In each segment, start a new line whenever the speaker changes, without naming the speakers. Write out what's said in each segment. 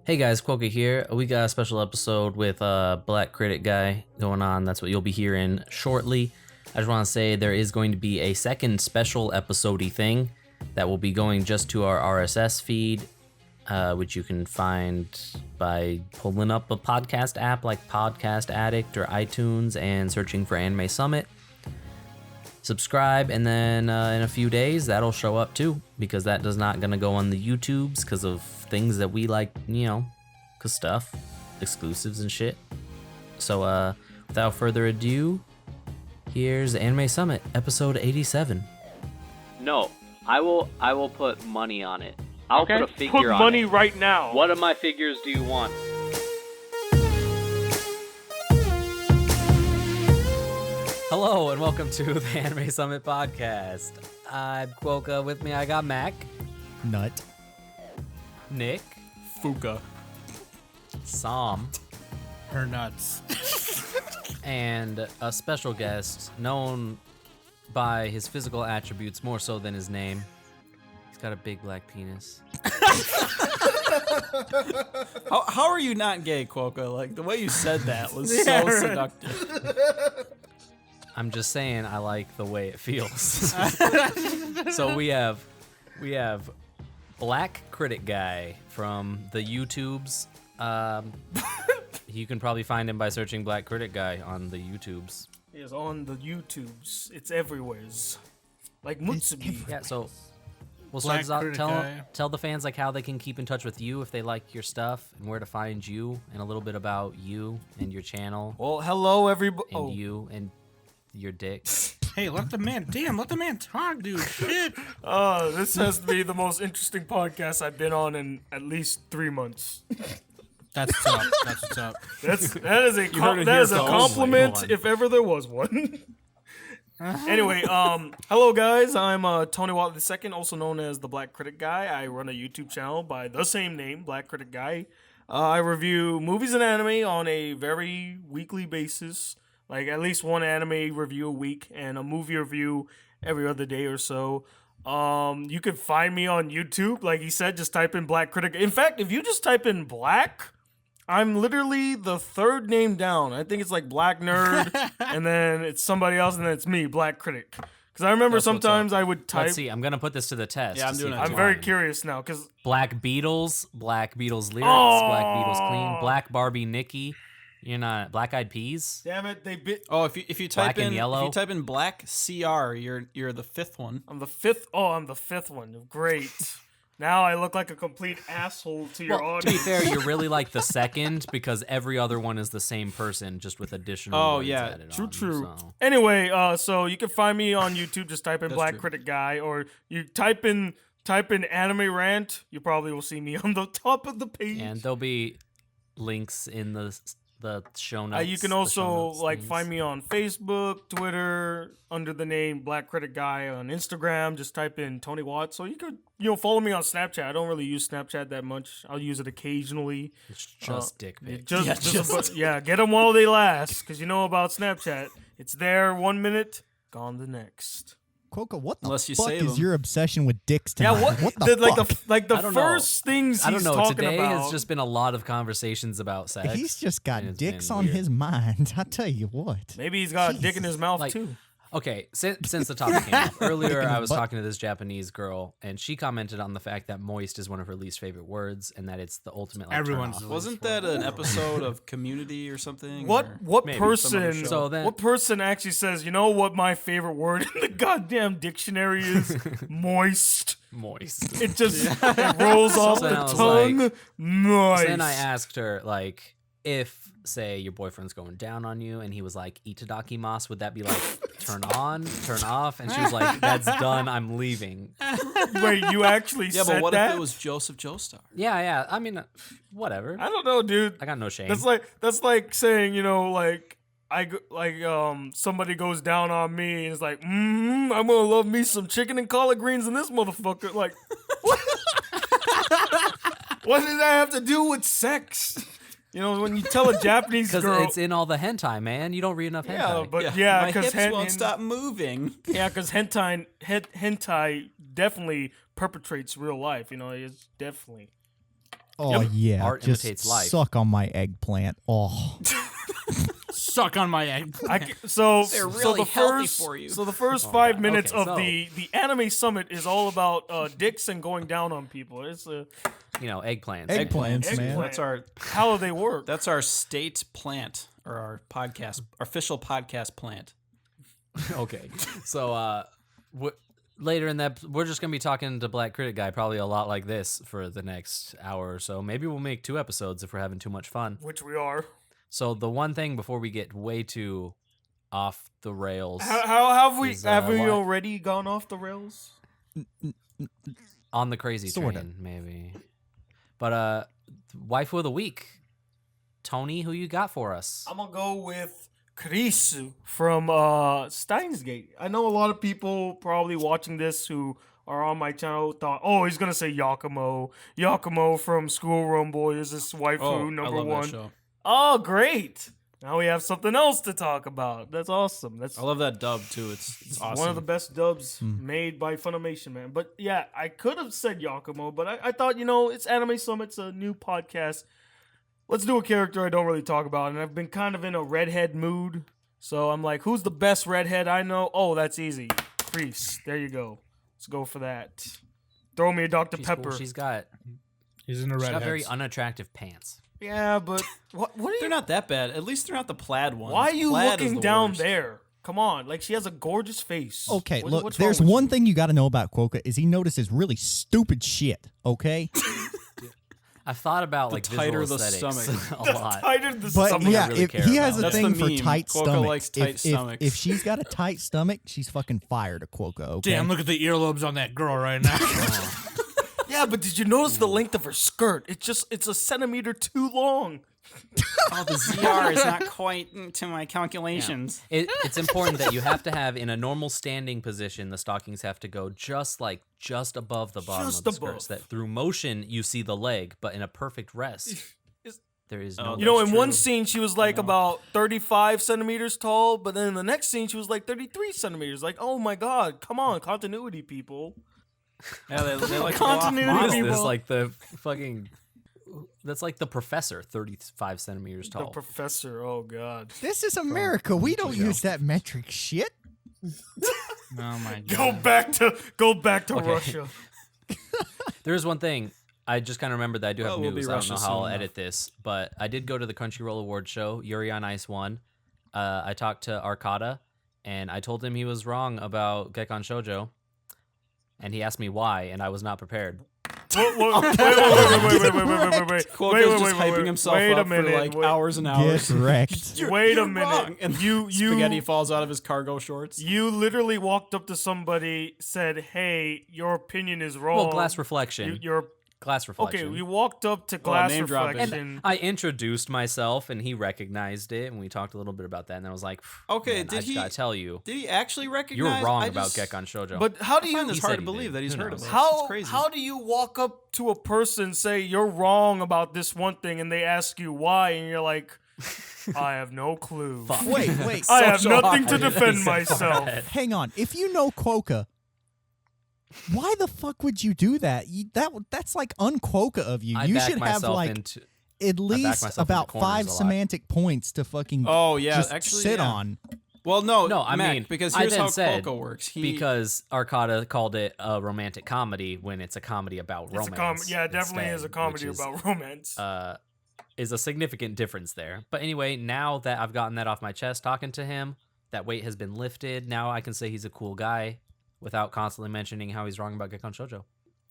Hey guys, Kwoka here. We got a special episode with Black Critic Guy going on. That's what you'll be hearing shortly. I just want to say there is going to be a second special episode-y thing that will be going just to our RSS feed, which you can find by pulling up a podcast app like Podcast Addict or iTunes and searching for Anime Summit. Subscribe, and then in a few days that'll show up too, because that does not gonna go on the YouTubes because of things that we like, cause stuff, exclusives and shit. So without further ado, here's Anime Summit episode 87.
No, I will put money on it. I'll put a figure on it.
Put money right now.
What of my figures do you want?
Hello and welcome to the Anime Summit podcast. I'm Kwoka. With me I got Mac,
Nut,
Nick,
Fuka.
Sam,
her nuts.
and a special guest known by his physical attributes more so than his name. He's got a big black penis.
How are you not gay, Kwoka? Like, the way you said that was so seductive.
I'm just saying I like the way it feels. So we have Black Critic Guy from the YouTubes. You can probably find him by searching Black Critic Guy on the YouTubes.
He is on the YouTubes. It's everywheres. Like Mutsubi.
Yeah, so we'll
Black
start
Critic
tell the fans like how they can keep in touch with you if they like your stuff and where to find you and a little bit about you and your channel
Well, hello, everybody.
and you and your dick.
Hey, let the man talk, dude. Shit.
This has to be the most interesting podcast I've been on in at least 3 months.
That's what's up. That's what's up.
That is a compliment
one.
if ever there was one. Anyway, hello guys. I'm Tony Watt II, also known as the Black Critic Guy. I run a YouTube channel by the same name, Black Critic Guy. I review movies and anime on a very weekly basis, like at least one anime review a week and a movie review every other day or so. You can find me on YouTube, like he said. Just type in Black Critic. In fact, if you just type in Black, I'm literally the third name down. I think it's like Black Nerd, and then it's somebody else, and then it's me, Black Critic. Because I remember sometimes I would type.
Let's see, I'm gonna put this to the test.
Yeah, I'm doing it.
I'm very curious now, because
Black Beatles lyrics, Black Beatles clean, Black Barbie Nikki. You're not Black Eyed Peas.
damn it, they bit.
Oh, if you type
Black and
in
yellow.
if you type in Black CR, you're the fifth one.
I'm the fifth. Oh, I'm the fifth one. Great. Now I look like a complete asshole to your
Well, to be
audience.
fair, you're really like the second because every other one is the same person, just with additional.
Oh,
words
yeah.
added
True,
on,
true.
so.
Anyway, so you can find me on YouTube. Just type in
That's
Black
true.
Critic Guy, or you type in Anime Rant. You probably will see me on the top of the page.
And there'll be links in the show notes.
You can
the
also
show notes
like
things.
find me on Facebook, Twitter, under the name Black Critic Guy. On Instagram, just type in Tony Watt. So you could follow me on Snapchat. I don't really use Snapchat that much. I'll use it occasionally.
It's just dick pics.
Get them while they last, because you know about Snapchat. It's there 1 minute, gone the next.
Kwoka, what the
Unless you
fuck
save
is
them.
your obsession with dicks
Yeah,
tonight?
what
the fuck?
the
I don't know.
first things
I don't
he's
know.
talking
Today
about.
has just been a lot of conversations about sex.
He's just got
and it's
dicks
been
on
weird.
his mind. I tell you what.
Maybe he's got a dick in his mouth
Like,
too.
Okay, since the topic came up earlier,
in
I
his
was
butt.
talking to this Japanese girl, and she commented on the fact that moist is one of her least favorite words, and that it's the ultimate. Like,
Everyone's
turn-off.
Wasn't that an episode of Community or something?
What
or-
maybe
some other
person?
show.
So then-
what person actually says? You know what my favorite word in the goddamn dictionary is? Moist.
moist?
It just it rolls off
then
the
I was
tongue.
like-
Moist.
So then I asked her, like, if, say, your boyfriend's going down on you, and he was like, "Itadakimasu," would that be like, turn on, turn off? And she was like, "That's done. I'm leaving."
Wait, you actually
Yeah,
said
but what
that?
if it was Joseph Joestar?
Yeah. I mean, whatever.
I don't know, dude.
I got no shame.
That's like saying, somebody goes down on me and it's like, I'm gonna love me some chicken and collard greens in this motherfucker. Like, what? What does that have to do with sex? When you tell a Japanese
Because
girl,
it's in all the hentai, man. You don't read enough hentai.
yeah, but
my
because
hips won't stop moving.
Yeah, because hentai definitely perpetrates real life. It's definitely.
Oh
Yep.
yeah,
Art
just
imitates life.
suck on my eggplant. Oh,
Suck on my egg.
So
They're
so
really
the
healthy
first
for you.
so the first 5
God.
minutes
Okay,
of
so-
the anime summit is all about dicks and going down on people. It's
Eggplants.
eggplants, man.
Eggplant.
That's our
how they work.
that's our state plant or our podcast, our official podcast plant.
Okay. So later in that, we're just gonna be talking to Black Critic Guy probably a lot like this for the next hour or so. Maybe we'll make 2 episodes if we're having too much fun.
Which we are.
So the one thing before we get way too off the rails
How have we
Is,
have we
what?
already gone off the rails?
on the crazy
Sorta.
train, maybe. But waifu of the week, Tony, who you got for us?
I'm gonna go with Kurisu from Steins. I know a lot of people probably watching this who are on my channel thought, oh, he's gonna say Yakumo. Yakumo from School Run Boy is this waifu
I
number
love
1.
that show.
Oh, great! Now we have something else to talk about. That's awesome. That's
I love that dub too. It's awesome.
one of the best dubs made by Funimation, man. But yeah, I could have said Yakumo, but I thought, it's Anime Summit's a new podcast. Let's do a character I don't really talk about, and I've been kind of in a redhead mood. So I'm like, who's the best redhead I know? Oh, that's easy. Kreese. There you go. Let's go for that. Throw me a Dr.
She's
Pepper.
cool. She's got
He's in the red.
very unattractive pants.
Yeah, but what are
They're
you?
not that bad. At least they're not the plaid ones.
Why are you
Plaid is
looking
the
down
worst.
there? Come on, like she has a gorgeous face.
Okay, look,
what's wrong
there's
with
one
you?
thing you got to know about Kwoka is he notices really stupid shit. Okay,
I've thought about like
tighter
visual
the
aesthetics
stomach.
a lot.
Tighter the
but
stomach.
yeah,
really
if
care
he has
about.
a
That's
thing
the
for
meme.
tight
Kwoka
stomachs,
likes tight
if
stomachs.
if she's got a tight stomach, she's fucking fire to Kwoka. Okay,
Damn, look at the earlobes on that girl right now.
Yeah, but did you notice the length of her skirt? It's a centimeter too long.
Oh, the ZR is not quite to my calculations.
It's important that you have to have in a normal standing position. The stockings have to go just above the bottom
Just
of the
above.
skirts. That through motion you see the leg, but in a perfect rest,
Is-
there is
Oh,
no.
You know, in
That's
one
true.
scene she was like about 35 centimeters tall, but then in the next scene she was like 33 centimeters. Like, oh my god, come on, continuity people.
Yeah, they like to go off
Continuity
What
model.
is this
people.
like the fucking? That's like the professor, 35 centimeters
The
tall.
professor, oh god.
this is America. We don't use that metric shit.
Oh my god.
Go back to
Okay.
Russia.
There is one thing I just kind of remembered that I do have
Well, we'll be
news. I don't know
Russia
how I'll
soon
edit this, but I did go to the Crunchyroll Award show. Yuri on Ice won. I talked to Arcada, and I told him he was wrong about Gekkan Shoujo, and he asked me why, and I was not prepared.
Wait.
Kwoka's just hyping himself
Wait a
up
minute,
for like
wait.
hours and hours.
Get wrecked.
Wait
You're
a minute.
wrong. And
You
Spaghetti falls out of his cargo shorts.
You literally walked up to somebody, said, "Hey, your opinion is wrong."
Well, glass reflection.
You're
Glass reflection.
okay. We walked up to glass
name dropping.
reflection.
I introduced myself, and he recognized it, and we talked a little bit about that, and I was like,
Okay,
man, I
did
just
he-
gotta tell you,
Did he actually recognize?
you were wrong
I
about
just-
Gekkan Shoujo.
But how do
I
you
find this
He
hard
said
to
he
believe
did.
that he's
Who
heard
knows?
of it.
how
It's crazy.
how do you walk up to a person, say you're wrong about this one thing, and they ask you why, and you're like, I have no clue.
Wait.
I have
Social
nothing to
awkward.
defend myself.
Hang on. If you know Kwoka, why the fuck would you do that? That's like un-Kwoka of you.
I
You
back
should have
myself
like
into.
at least
myself in the
about
corners
5
a lot.
semantic points to fucking
Oh yeah,
just
actually
sit
yeah.
on.
Well, no,
No, I
Mac,
mean,
because
I
here's
then
how
said,
Kwoka works.
Because Arcada called it a romantic comedy when it's a comedy about
It's
romance.
yeah, it definitely
instead,
is a comedy
which is,
about romance.
is a significant difference there. But anyway, now that I've gotten that off my chest talking to him, that weight has been lifted. Now I can say he's a cool guy without constantly mentioning how he's wrong about Gekkan Shoujo.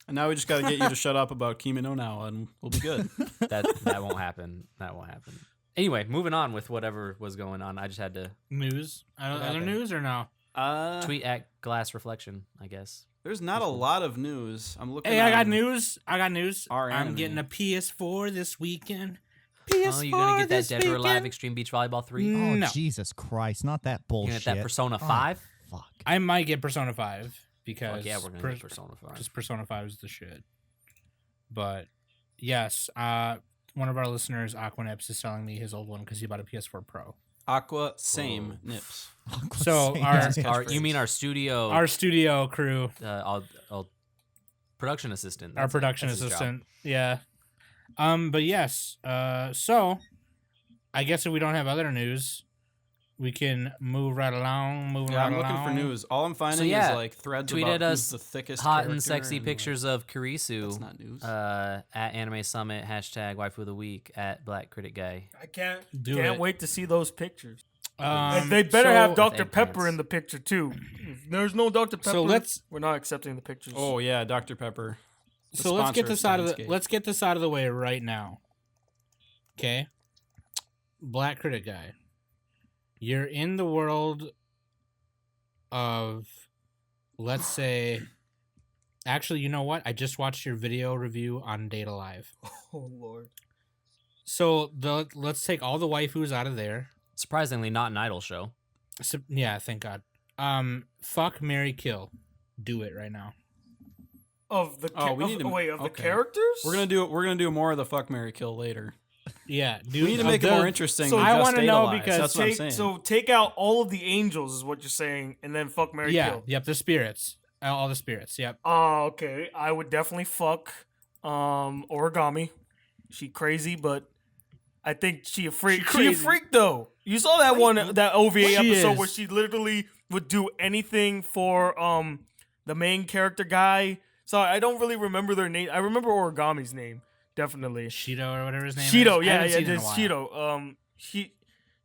And now we just got to get you to shut up about Kimi no Now, and we'll be good.
That won't happen. That won't happen. Anyway, moving on with whatever was going on. I just had to
News? Other
Okay.
news or no?
tweet at Glass Reflection, I guess.
There's not a lot of news. I'm looking.
Hey, I got
on-
news.
Our
I'm
anime.
getting a PS4 this weekend. PS4
Oh, you gonna get that
this
Dead or Alive
weekend?
Extreme Beach Volleyball 3?
Oh
No.
Jesus Christ! Not that
You
bullshit.
gonna get that Persona
Oh,
5?
Fuck.
I might get Persona 5 because
Fuck yeah, we're gonna get Persona 5.
because Persona 5 is the shit. But yes, one of our listeners, Aquanips, is selling me his old one because he bought a PS4 Pro.
Aqua same nips.
So
Same
our-
as
Our,
catchphrase.
you mean our studio?
Our studio crew,
I'll production assistant.
our
That's it.
production
That's his job.
assistant, yeah. But yes. So I guess if we don't have other news, we can move right along.
Yeah, I'm looking for news. All I'm finding
yeah,
is like threads
tweeted
about
us
who's the thickest
hot
character
and sexy
like,
pictures of Kurisu.
That's not news.
At Anime Summit, #Waifu of the Week at Black Critic Guy.
I can't
Do it.
wait to see those pictures.
Um,
They better
so-
have Dr.
With
Pepper
eggplants.
in the picture too. If there's no Dr. Pepper, we're not accepting the pictures.
Oh yeah, Dr. Pepper. The
So let's get
sponsor
this out of the
Steins
let's get this out of the way right now. Okay. Black Critic Guy. You're in the world of, let's say, actually, you know what? I just watched your video review on Data Live.
Oh Lord.
So let's take all the waifus out of there.
Surprisingly, not an idol show.
So, yeah, thank God. Fuck, marry, kill. Do it right now.
Of the
we need to-
the
okay.
characters?
We're gonna do more of the fuck, marry, kill later.
Yeah, dude.
We need to make it more interesting.
So
than
I
just
wanna
Data
know
Lives.
because
that's what I'm saying.
take out all of the angels is what you're saying, and then fuck Mary
Yeah,
Kill.
yep, the spirits. All the spirits, yep.
Oh, okay. I would definitely fuck Origami. She crazy, but I think she a freak. She a
crazy.
freak though. You saw that that OVA
She
episode
is.
where she literally would do anything for the main character guy. So I don't really remember their name. I remember Origami's name, definitely.
Shido or whatever his name is.
Shido,
I
yeah,
haven't seen it in a
just
while.
Shido.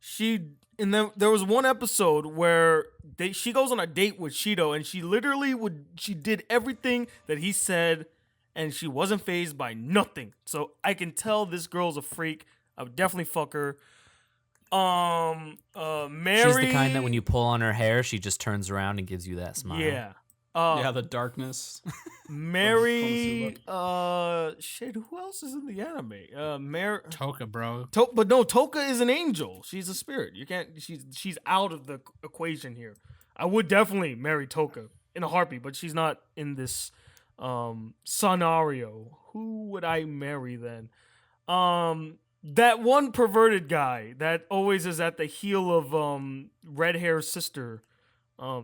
She and then there was one episode where she goes on a date with Shido, and she literally she did everything that he said, and she wasn't fazed by nothing. So I can tell this girl's a freak. I would definitely fuck her. Mary.
She's the kind that when you pull on her hair, she just turns around and gives you that smile.
Yeah.
yeah, the darkness.
Mary. Shit. Who else is in the anime? Mary.
Toka, bro.
But no, Toka is an angel. She's a spirit. You can't. She's out of the equation here. I would definitely marry Toka in a heartbeat, but she's not in this scenario. Who would I marry then? That one perverted guy that always is at the heel of red hair sister.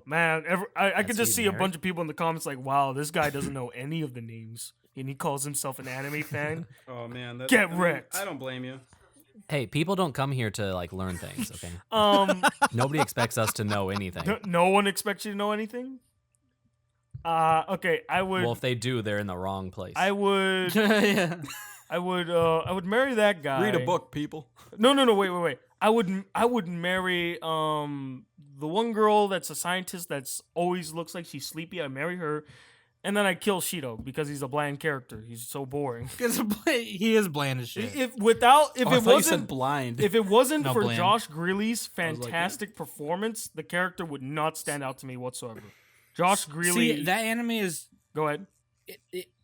Man, I could just see a bunch of people in the comments like, "Wow, this guy doesn't know any of the names, and he calls himself an anime fan."
Oh man,
Get wrecked.
I don't blame you.
Hey, people don't come here to like learn things, okay? Nobody expects us to know anything.
No one expects you to know anything. Okay, I would.
Well, if they do, they're in the wrong place.
I would.
Yeah.
I would marry that guy.
Read a book, people.
No, wait. I would marry the one girl that's a scientist that's always looks like she's sleepy. I marry her, and then I kill Shido because he's a bland character. He's so boring.
He is bland as shit.
If
I
it
thought you said
wasn't
blind.
if it wasn't
No,
for
bland.
Josh Greeley's
like,
fantastic performance, the character would not stand out to me whatsoever. Josh Greeley.
See, that anime is
Go ahead.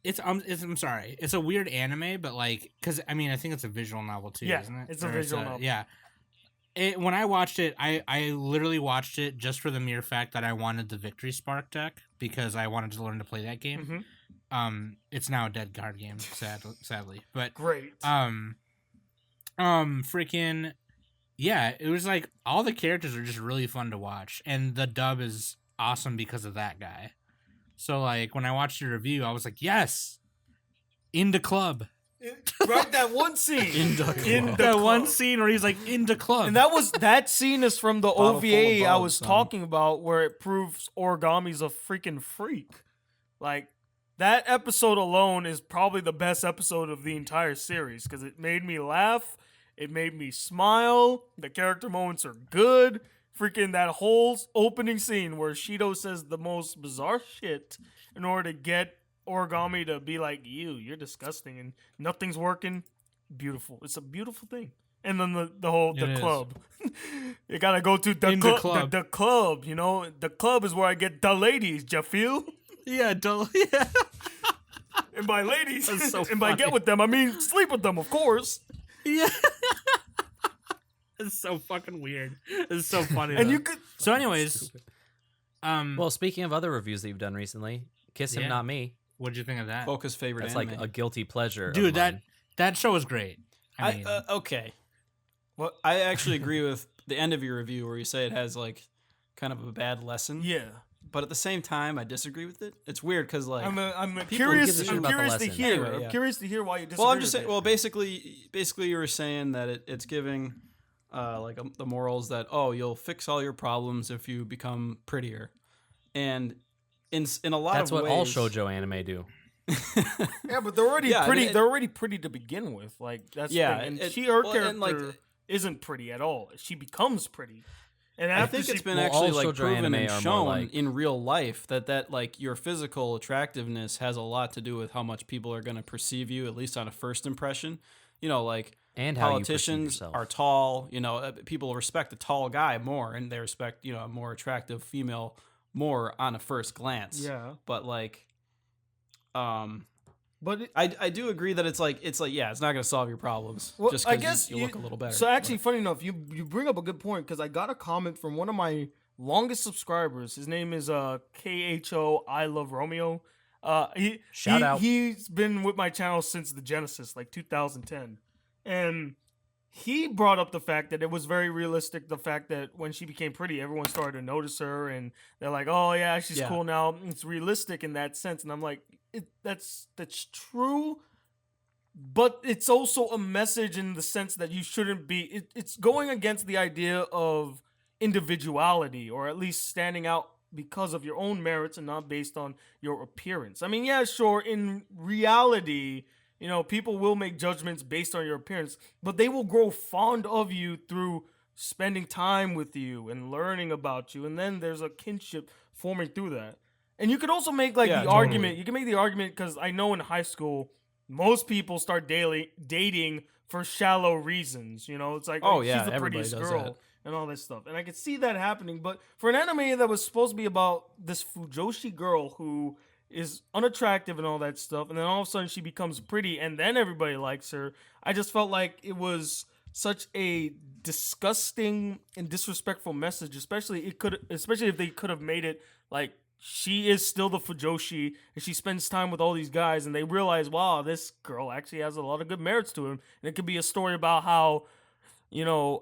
it's I'm sorry. It's a weird anime, but like, because I mean, I think it's a visual novel too,
Yeah,
isn't it?
it's a
Or
visual novel.
Yeah. When I watched it, I literally watched it just for the mere fact that I wanted the Victory Spark deck because I wanted to learn to play that game.
Mhm.
It's now a dead card game, sadly. But
Great.
freaking, yeah, it was like all the characters are just really fun to watch, and the dub is awesome because of that guy. So like when I watched your review, I was like, yes, in the club.
Right, that one scene.
In the club.
That one scene where he's like in the club.
And that scene is from the
Bottle full of
OVA I
bugs,
was
son.
talking about, where it proves Origami's a freaking freak. Like that episode alone is probably the best episode of the entire series because it made me laugh, it made me smile. The character moments are good. Freaking that whole opening scene where Shido says the most bizarre shit in order to get Origami to be like, you're disgusting and nothing's working. Beautiful. It's a beautiful thing. And then the
It is.
club. You gotta go to the
In the
club.
club.
The club, you know? The club is where I get the ladies, ya feel?
yeah, yeah.
And by ladies,
That's so
and by
funny.
get with them, I mean sleep with them, of course.
Yeah. It's so fucking weird. It's so funny.
And
though.
you could.
So, anyways,
Well, speaking of other reviews that you've done recently, Kiss Him
Yeah.
Not Me.
what'd you think of that,
Focus favorite
That's
anime.
like a guilty pleasure. of
dude?
mine.
That show was great. I mean,
Okay. Well, I actually agree with the end of your review where you say it has like kind of a bad lesson.
Yeah.
but at the same time, I disagree with it. It's weird because like
I'm
gives
curious.
a shit
I'm
about the
curious to
lesson?
hear.
Anyway,
I'm
yeah.
curious to hear why you disagree.
well, I'm just
with
saying.
it.
Well, basically, you were saying that it's giving the morals that you'll fix all your problems if you become prettier, and in a lot
That's
of
what
ways,
all shoujo anime do.
Yeah, but they're already
Yeah, I
pretty.
mean,
they're already pretty to begin with. Like that's
Yeah,
the thing. And
it-
her
well,
character
and, like,
isn't pretty at all. She becomes pretty, and
I
after
think
she,
it's been
Well,
actually
all
like
shoujo
proven
anime
and
are more
shown
like-
in real life that like your physical attractiveness has a lot to do with how much people are going to perceive you, at least on a first impression. You know, like
And how you perceive
politicians
yourself.
are tall. You know, people respect a tall guy more, and they respect a more attractive female more on a first glance.
yeah.
But like,
But
I do agree that it's like yeah, it's not going to solve your problems
well,
just
I
because
guess
you look a little better.
So actually, funny enough, you bring up a good point because I got a comment from one of my longest subscribers. His name is KHO I Love Romeo.
Shout out.
He's been with my channel since the Genesis, like 2010, and he brought up the fact that it was very realistic. The fact that when she became pretty, everyone started to notice her, and they're like, "Oh yeah, she's
Yeah.
cool now." It's realistic in that sense, and I'm like, that's true. But it's also a message in the sense that you shouldn't be. It's going against the idea of individuality, or at least standing out because of your own merits and not based on your appearance. I mean, yeah, sure, in reality, people will make judgments based on your appearance, but they will grow fond of you through spending time with you and learning about you, and then there's a kinship forming through that. And you could also make
Yeah,
the
totally.
argument. You can make the argument because I know in high school most people start dating for shallow reasons. It's like,
Oh,
she's
yeah,
the
everybody
prettiest
does
girl
that.
and all this stuff. And I could see that happening. But for an anime that was supposed to be about this Fujoshi girl who is unattractive and all that stuff, and then all of a sudden she becomes pretty, and then everybody likes her, I just felt like it was such a disgusting and disrespectful message. Especially if they could have made it like she is still the Fujoshi, and she spends time with all these guys, and they realize, wow, this girl actually has a lot of good merits to him. And it could be a story about how,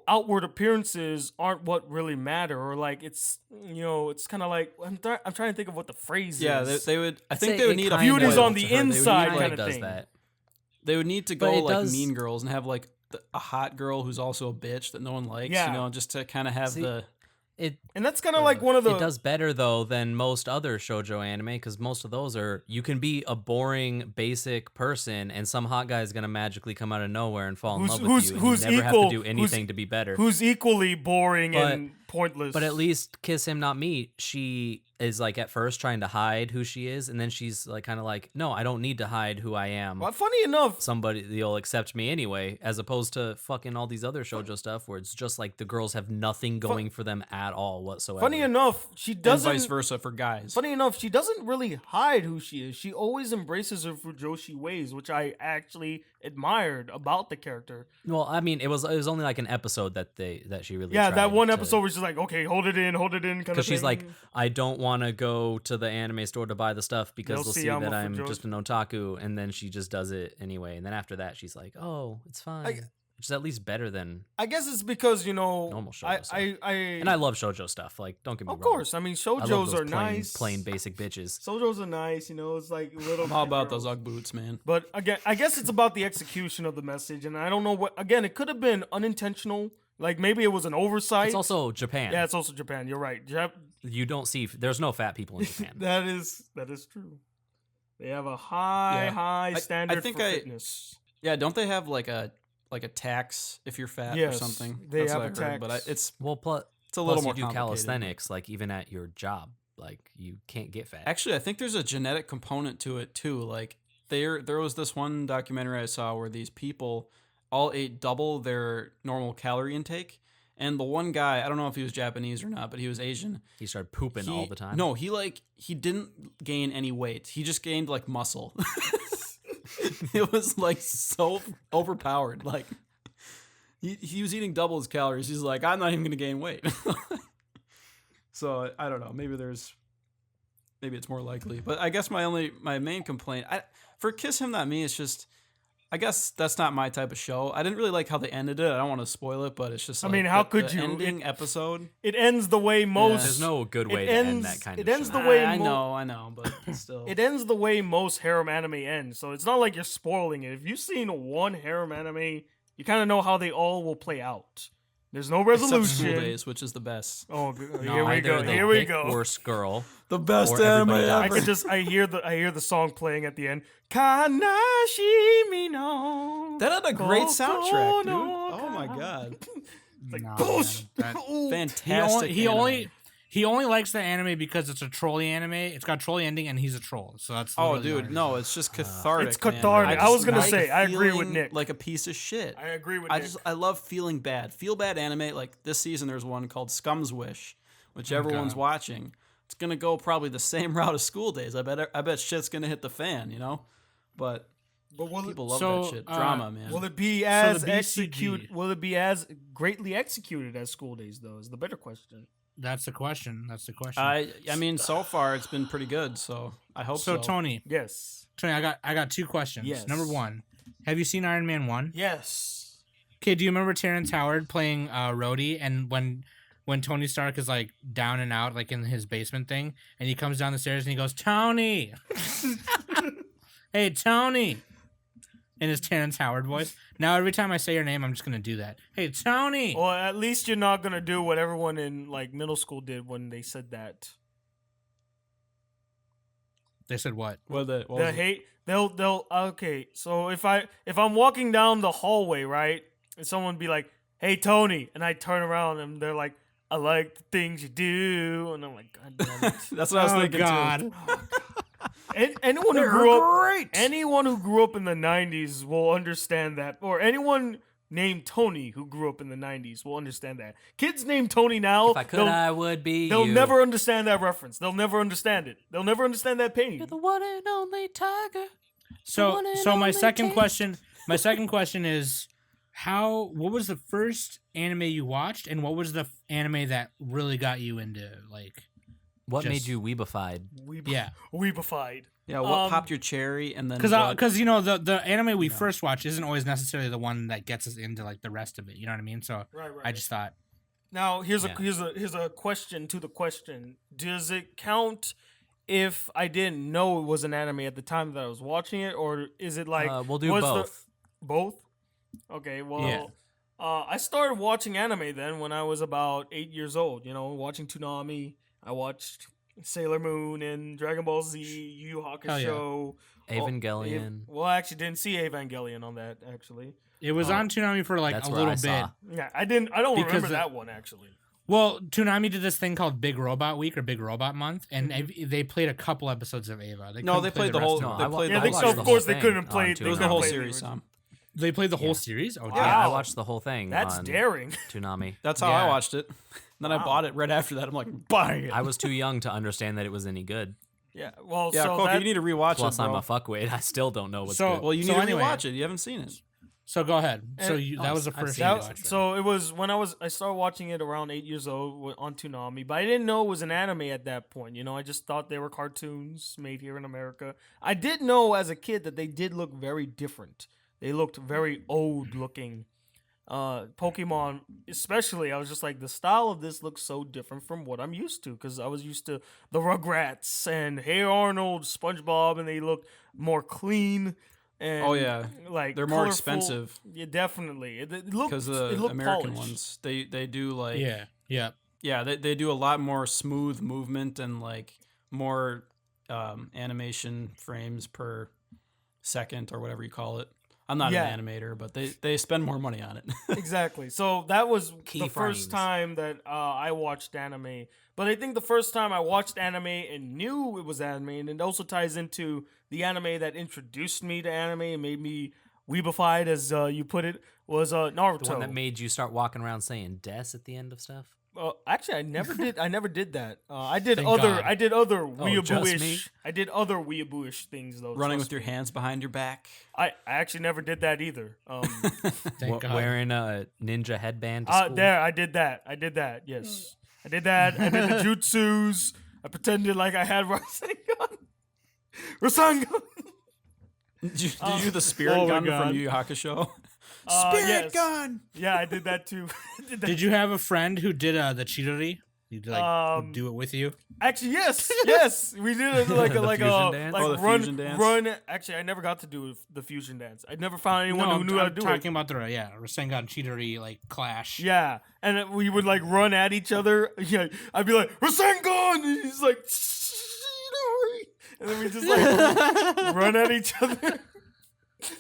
outward appearances aren't what really matter, or like it's kind of like I'm trying to think of what the phrase
Yeah,
is.
they would. I
I'd
think
say
they would
it
need a
kind
Viewed as
foil
on the
to her. They would
inside
need,
kind
like,
of
does
thing.
that.
They would need to
But
go
it
like
does-
Mean Girls and have like a hot girl who's also a bitch that no one likes.
Yeah.
Just to kind of have
See,
the.
And that's kind of like one of the
It does better though than most other shoujo anime, because most of those are you can be a boring, basic person, and some hot guy is gonna magically come out of nowhere and fall in love with you. And
who's
you never
equal,
have to do anything to be better.
who's equally boring
But-
and pointless.
But at least Kiss Him Not Me, she is like at first trying to hide who she is, and then she's like kind of like, no, I don't need to hide who I am.
Well, funny enough,
Somebody you'll accept me anyway, as opposed to fucking all these other shoujo stuff where it's just like the girls have nothing going for them at all whatsoever.
funny enough, she
And
doesn't.
vice versa for guys.
Funny enough, she doesn't really hide who she is. She always embraces her Fujoshi ways, which I actually admired about the character.
Well, I mean, it was only like an episode that she really
Yeah, that
tried
one
to-
episode was just like, okay, hold it in, kind of thing.
because she's like, I don't want to go to the anime store to buy the stuff because
They'll
they'll
see
see
I'm
that
a
I'm
Fujoshi.
just an otaku, and then she just does it anyway. And then after that, she's like, oh, it's fine, which is at least better than.
I guess it's because
Normal shoujo stuff. And I love shoujo stuff. Like, don't get me
of
wrong.
course, I mean,
I love
shoujos
those
are
plain,
nice.
plain basic bitches.
Shoujos are nice, it's like little.
I'm all about
girls.
those Ugg boots, man.
But again, I guess it's about the execution of the message, and I don't know what. Again, it could have been unintentional. Like maybe it was an oversight.
It's also Japan.
Yeah, it's also Japan. You're right.
You don't see. There's no fat people in Japan.
that is true. They have a high standard
think
for fitness.
Yeah, don't they have like a tax if you're fat or
Yes,
something?
they
That's
have
what
a
I heard, but
tax.
it's
Well, plus
a little more
you do
complicated.
calisthenics, like even at your job, like you can't get fat.
Actually, I think there's a genetic component to it too. Like there was this one documentary I saw where these people all ate double their normal calorie intake. And the one guy, I don't know if he was Japanese or not, but he was Asian.
He started pooping all the time.
No, he didn't gain any weight. He just gained like muscle. It was like so overpowered. Like he was eating double his calories. He's like, I'm not even gonna gain weight. So I don't know. Maybe it's more likely. But I guess my main complaint for Kiss Him Not Me, it's just I guess that's not my type of show. I didn't really like how they ended it. I don't want to spoil it, but it's just.
I
Like,
mean, how
the
could you?
Ending episode.
It ends the way most.
There's no good way to
ends,
end that kind of
It ends
show.
the way
I know, but still.
It ends the way most harem anime ends, so it's not like you're spoiling it. If you've seen one harem anime, you kind of know how they all will play out. There's no
Except
resolution.
School Days, which is the best.
Oh,
No,
here we
either
go.
they
Here we
pick
go.
Worst girl.
The best
Or
anime
everybody
ever.
I could just I hear the song playing at the end. Kanashimi no.
That had a great soundtrack, dude.
Kono
Oh my
ka.
god.
Like
Nah,
push.
man, that-
Ooh.
Fantastic.
He only likes the anime because it's a trolly anime. It's got a trolly ending, and he's a troll. So that's
Oh,
literally
dude,
the
no,
only
it's just cathartic.
It's
man.
cathartic. I
just
was gonna
like
say, I agree with
feeling
Nick.
Like a piece of shit.
I agree with
I
Nick.
I love feeling bad. Feel bad anime. Like this season, there's one called Scum's Wish, which everyone's
God.
watching. It's gonna go probably the same route as School Days. I bet shit's gonna hit the fan, you know. But
But will
people love
So,
that shit. Drama, man.
Will it be as
the
execute?
BCG.
Will it be as greatly executed as School Days though? Is the better question.
That's the question. That's the question.
I mean, so far it's been pretty good. So I hope so.
so Tony,
Yes.
I got two questions.
Yes.
Number one, have you seen Iron Man 1?
Yes.
Okay, do you remember Terrence Howard playing Rhodey, and when Tony Stark is like down and out, like in his basement thing, and he comes down the stairs and he goes, Tony, hey Tony, in his Terrence Howard voice. Now every time I say your name, I'm just gonna do that. Hey Tony.
Well, at least you're not gonna do what everyone in like middle school did when they said that.
They said what?
What
The
was it?
hate. They'll. Okay. So if I'm walking down the hallway, right, and someone be like, "Hey Tony," and I turn around and they're like, "I like the things you do," and I'm like, "God damn it."
That's what I was
Oh
thinking
God.
too.
Anyone who grew up in the '90s will understand that, or anyone named Tony who grew up in the '90s will understand that. Kids named Tony now,
If I could, I would be
they'll
you.
never understand that reference. They'll never understand it. They'll never understand that pain.
You're the one and only tiger.
So
one and
so my
only
second
taste.
question is what was the first anime you watched, and what was the anime that really got you into like
What
Just-
made you weebified?
yeah.
Weebified.
Yeah, what popped your cherry, and then what-
Because you know the anime we first watch isn't always necessarily the one that gets us into like the rest of it. You know what I mean? So
Right.
I just thought
Now here's
Yeah.
here's a question to the question. Does it count if I didn't know it was an anime at the time that I was watching it, or is it like
We'll do
was
both.
both? Okay, well,
Yeah.
I started watching anime then when I was about 8 years old. You know, watching Toonami. I watched Sailor Moon and Dragon Ball Z, Yu Yu
Hell
Hakusho,
Evangelion.
Well, I actually didn't see Evangelion on that actually.
it was on Toonami for like
That's
a
where
little
I
bit.
saw.
Yeah, I didn't. I don't
Because
remember
the-
that one actually.
Well, Toonami did this thing called Big Robot Week or Big Robot Month, and
Mm-hmm.
they played a couple episodes of Ava.
No,
couldn't
they
play
played the
rest
whole.
of
No,
it.
They
I wa-
played
Yeah,
the
they,
whole
watched
of
the
course
whole
they couldn't
thing
play.
on
They
It was the
couldn't
whole
play
series,
original.
Sam.
They played the whole
Yeah.
series. Oh,
Yeah,
damn.
I
Wow.
watched the whole thing
That's
on
daring.
Toonami.
That's how I
Yeah.
watched it. Then I
Wow.
bought it right after that. I'm like, buying it.
I was too young to understand that it was any good.
Yeah. Well,
yeah,
so
Kwoka,
that,
you need to rewatch
Plus,
it, bro.
I'm a fuckwit. I still don't know what's
So-
good.
Well, you need
So
to
anyway-
rewatch it. You haven't seen it.
So go ahead. So
And-
that was the
I've
first
seen
thing
it.
you
That,
watched.
so it was when I started watching it around 8 years old on Toonami, but I didn't know it was an anime at that point. You know, I just thought they were cartoons made here in America. I did know as a kid that they did look very different. They looked very old looking. Pokemon, especially, I was just like, the style of this looks so different from what I'm used to, because I was used to the Rugrats and Hey Arnold, SpongeBob, and they look more clean. And
Oh, yeah.
like
They're more
colorful.
expensive.
Yeah, definitely. It looked
Because
it
the
looked
American
polished.
ones, they do like
yeah.
they do a lot more smooth movement and like more animation frames per second or whatever you call it. I'm not
Yeah.
an animator, but they spend more money on it.
Exactly. So that was
Key
the
frames.
first time that I watched anime. But I think the first time I watched anime and knew it was anime, and it also ties into the anime that introduced me to anime and made me weebified, as you put it, was Naruto.
The one that made you start walking around saying "des" at the end of stuff.
Actually, I never did. I never did that. I did
Thank
other.
God.
I did other
just me?
weeaboo-ish. I did other weeaboo-ish things though.
Running
trust
with your
me.
hands behind your back.
I actually never did that either.
Thank God.
Wearing a ninja headband to school.
There, I did that. I did that. Yes, I did that. I did the jutsus. I pretended like I had Rasengan. Rasengan.
Did you do the spirit
Oh my
gun
God.
from Yu Yu Hakusho?
Yes.
gun.
Yeah, I did that too. Did that.
Did you have a friend who did the chidori? He'd would do it with you.
Actually, yes, we did it like a
fusion dance?
Oh, the
run,
fusion dance?
run. Actually, I never got to do the fusion dance. I never found anyone who knew how to do it.
talking about the Rasengan chidori like clash.
Yeah, and we would like run at each other. Yeah, I'd be like Rasengan, and he's like, and then we just like run at each other,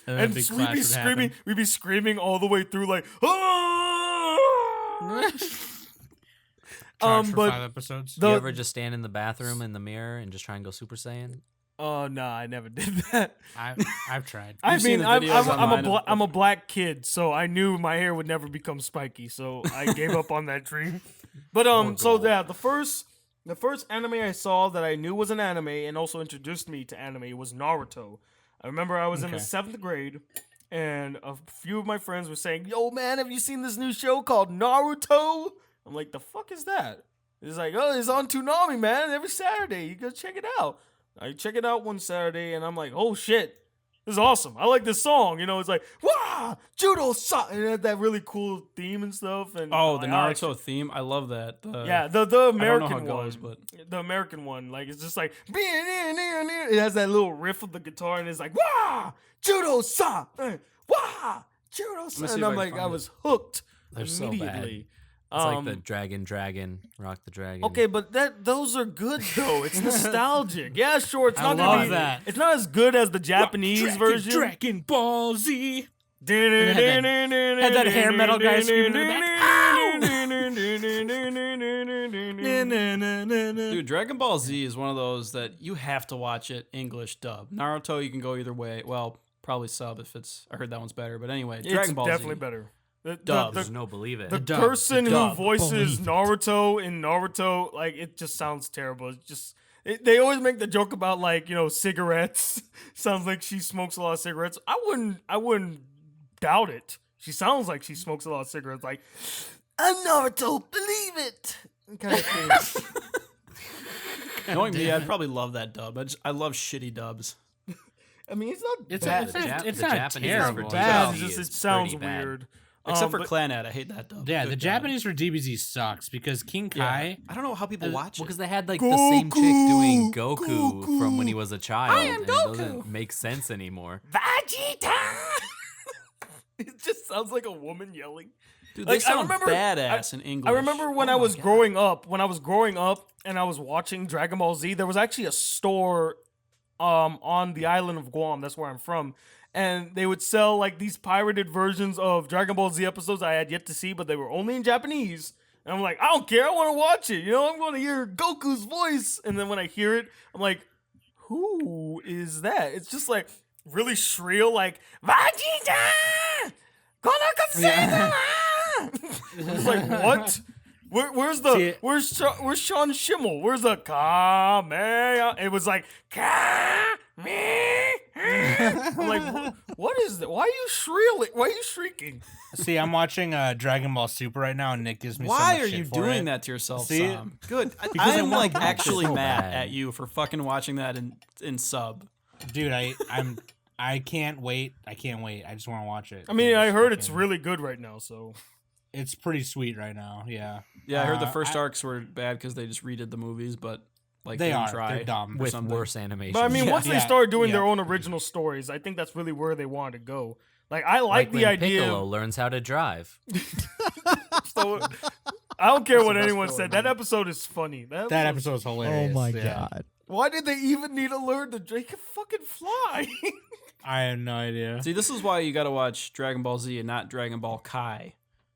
and we'd be screaming. We'd be screaming all the way through, like, ah!
For
but
5 episodes.
Do you ever just stand in the bathroom in the mirror and just try and go Super Saiyan?
oh no, I never did that.
I've tried.
I
You've seen
mean,
the videos online
I'm a black kid, so I knew my hair would never become spiky, so I gave up on that dream. But so yeah, the first anime I saw that I knew was an anime and also introduced me to anime was Naruto. I remember I was in the 7th grade, and a few of my friends were saying, "Yo, man, have you seen this new show called Naruto?" I'm like, "The fuck is that?" It's like, "Oh, it's on Toonami, man. Every Saturday, you go check it out." I check it out one Saturday, and I'm like, "Oh shit, this is awesome! I like this song." You know, it's like, "Wah, judo sa," and it had that really cool theme and stuff. And
Oh, the
I
Naruto theme. I love that.
yeah, the American
I don't know how it
one.
goes, but
The American one, like, it's just like, it has that little riff of the guitar, and it's like, "Wah, judo sa, wah, judo sa,"
see
and
if I
I'm
can
like,
find
I
it.
was hooked
They're so bad.
immediately.
It's like the dragon, rock the dragon.
Okay, but those are good though. It's nostalgic. Yeah, sure. It's
I
not
love
gonna be
that.
It's not as good as the Japanese version.
Dragon Ball Z.
Had
that hair metal guy screaming in the
dude, Dragon Ball Z is one of those that you have to watch it English dub. Naruto, you can go either way. Well, probably sub if it's. I heard that one's better, but anyway,
It's
Dragon Ball
definitely
Z.
better.
Dubs.
There's no believe it.
The
dub,
person
the
who
dub,
voices
believe it.
Naruto in Naruto, like, it just sounds terrible. It's just they always make the joke about, like, you know, cigarettes. Sounds like she smokes a lot of cigarettes. I wouldn't doubt it. She sounds like she smokes a lot of cigarettes. Like, "I'm Naruto, believe it," kind of thing.
Knowing me, I'd probably love that dub. I love shitty dubs.
I mean, it's not
It's
bad.
it's
the
not
Japanese
terrible.
for
bad.
DBZ
It's just, it
is
sounds
pretty bad.
weird.
Except for
but-
Clan Ad, I hate that dub.
Yeah,
Good
the
dub.
Japanese for DBZ sucks because King Kai.
I don't know how people watch
Well,
it.
because they had like the same chick doing Goku from when he was a child. And it doesn't make sense anymore.
Vegeta. It just sounds like a woman yelling.
Dude,
Like,
they
I
sound
remember-
badass in English.
I remember when
Oh
I
my
was
God.
growing up. When I was growing up and I was watching Dragon Ball Z, there was actually a store on the island of Guam. That's where I'm from. And they would sell like these pirated versions of Dragon Ball Z episodes I had yet to see, but they were only in Japanese. And I'm like, I don't care. I want to watch it. You know, I'm going to hear Goku's voice. And then when I hear it, I'm like, who is that? It's just like really shrill, like, Vegeta! Konaka It's like, what? Where's Sean Schimmel? Where's the Kamehameha? It was like Kamehameha. I'm like, what is that? Why are you shrilling? Why are you shrieking?
See, I'm watching Dragon Ball Super right now, and Nick gives me so
Why
much
are
shit
you
for
doing
it.
that to yourself,
See?
Sam? Good.
Because I
I'm
want
like
to watch it
actually
so
mad
bad.
at you for fucking watching that in sub.
Dude? I can't wait. I can't wait. I just want to watch it.
I mean, I heard it's
fucking-
really good right now, so.
It's pretty sweet right now. Yeah.
Yeah, I heard the
Uh,
first arcs were bad because they just redid the movies, but like
They
didn't
are.
try
They're dumb.
or
With
something.
worse animation.
But I mean,
Yeah.
once they
Yeah,
started doing
yeah.
their own original stories, I think that's really where they wanted to go. Like, I like the
when
idea.
Piccolo learns how to drive.
So, I don't care what
the best
anyone
villain,
said.
man.
That episode is funny.
That episode is hilarious.
Oh my
yeah.
god.
Why did they even need to learn to Drake can fucking fly?
I have no idea.
See, this is why you got to watch Dragon Ball Z and not Dragon Ball Kai,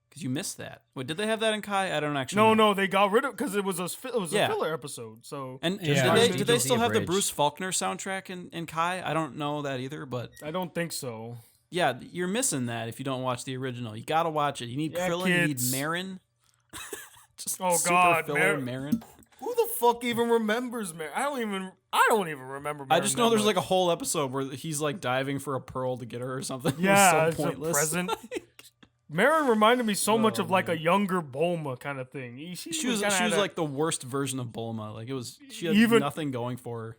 because you missed that. Wait, did they have that in Kai? I don't actually. know.
No, they got rid of because it was a
Yeah.
filler episode. So
And
Yeah.
did they still have the
Abridged.
Bruce Faulkner soundtrack in Kai? I don't know that either, but
I don't think so.
yeah, you're missing that if you don't watch the original. You got to watch it. You need
Yeah,
Krillin,
kids.
you need Marin. Just
Oh,
super
God,
filler Marin.
Who the fuck even remembers Mary? I don't even remember.
I just know there's like a
much.
whole episode where he's like diving for a pearl to get her or something.
Yeah,
it
it's
was
a
so pointless.
present. Marin reminded me so much
Oh,
of like a
man.
younger Bulma kind of thing.
She was like the worst version of Bulma. Like she had
Even-
nothing going for her.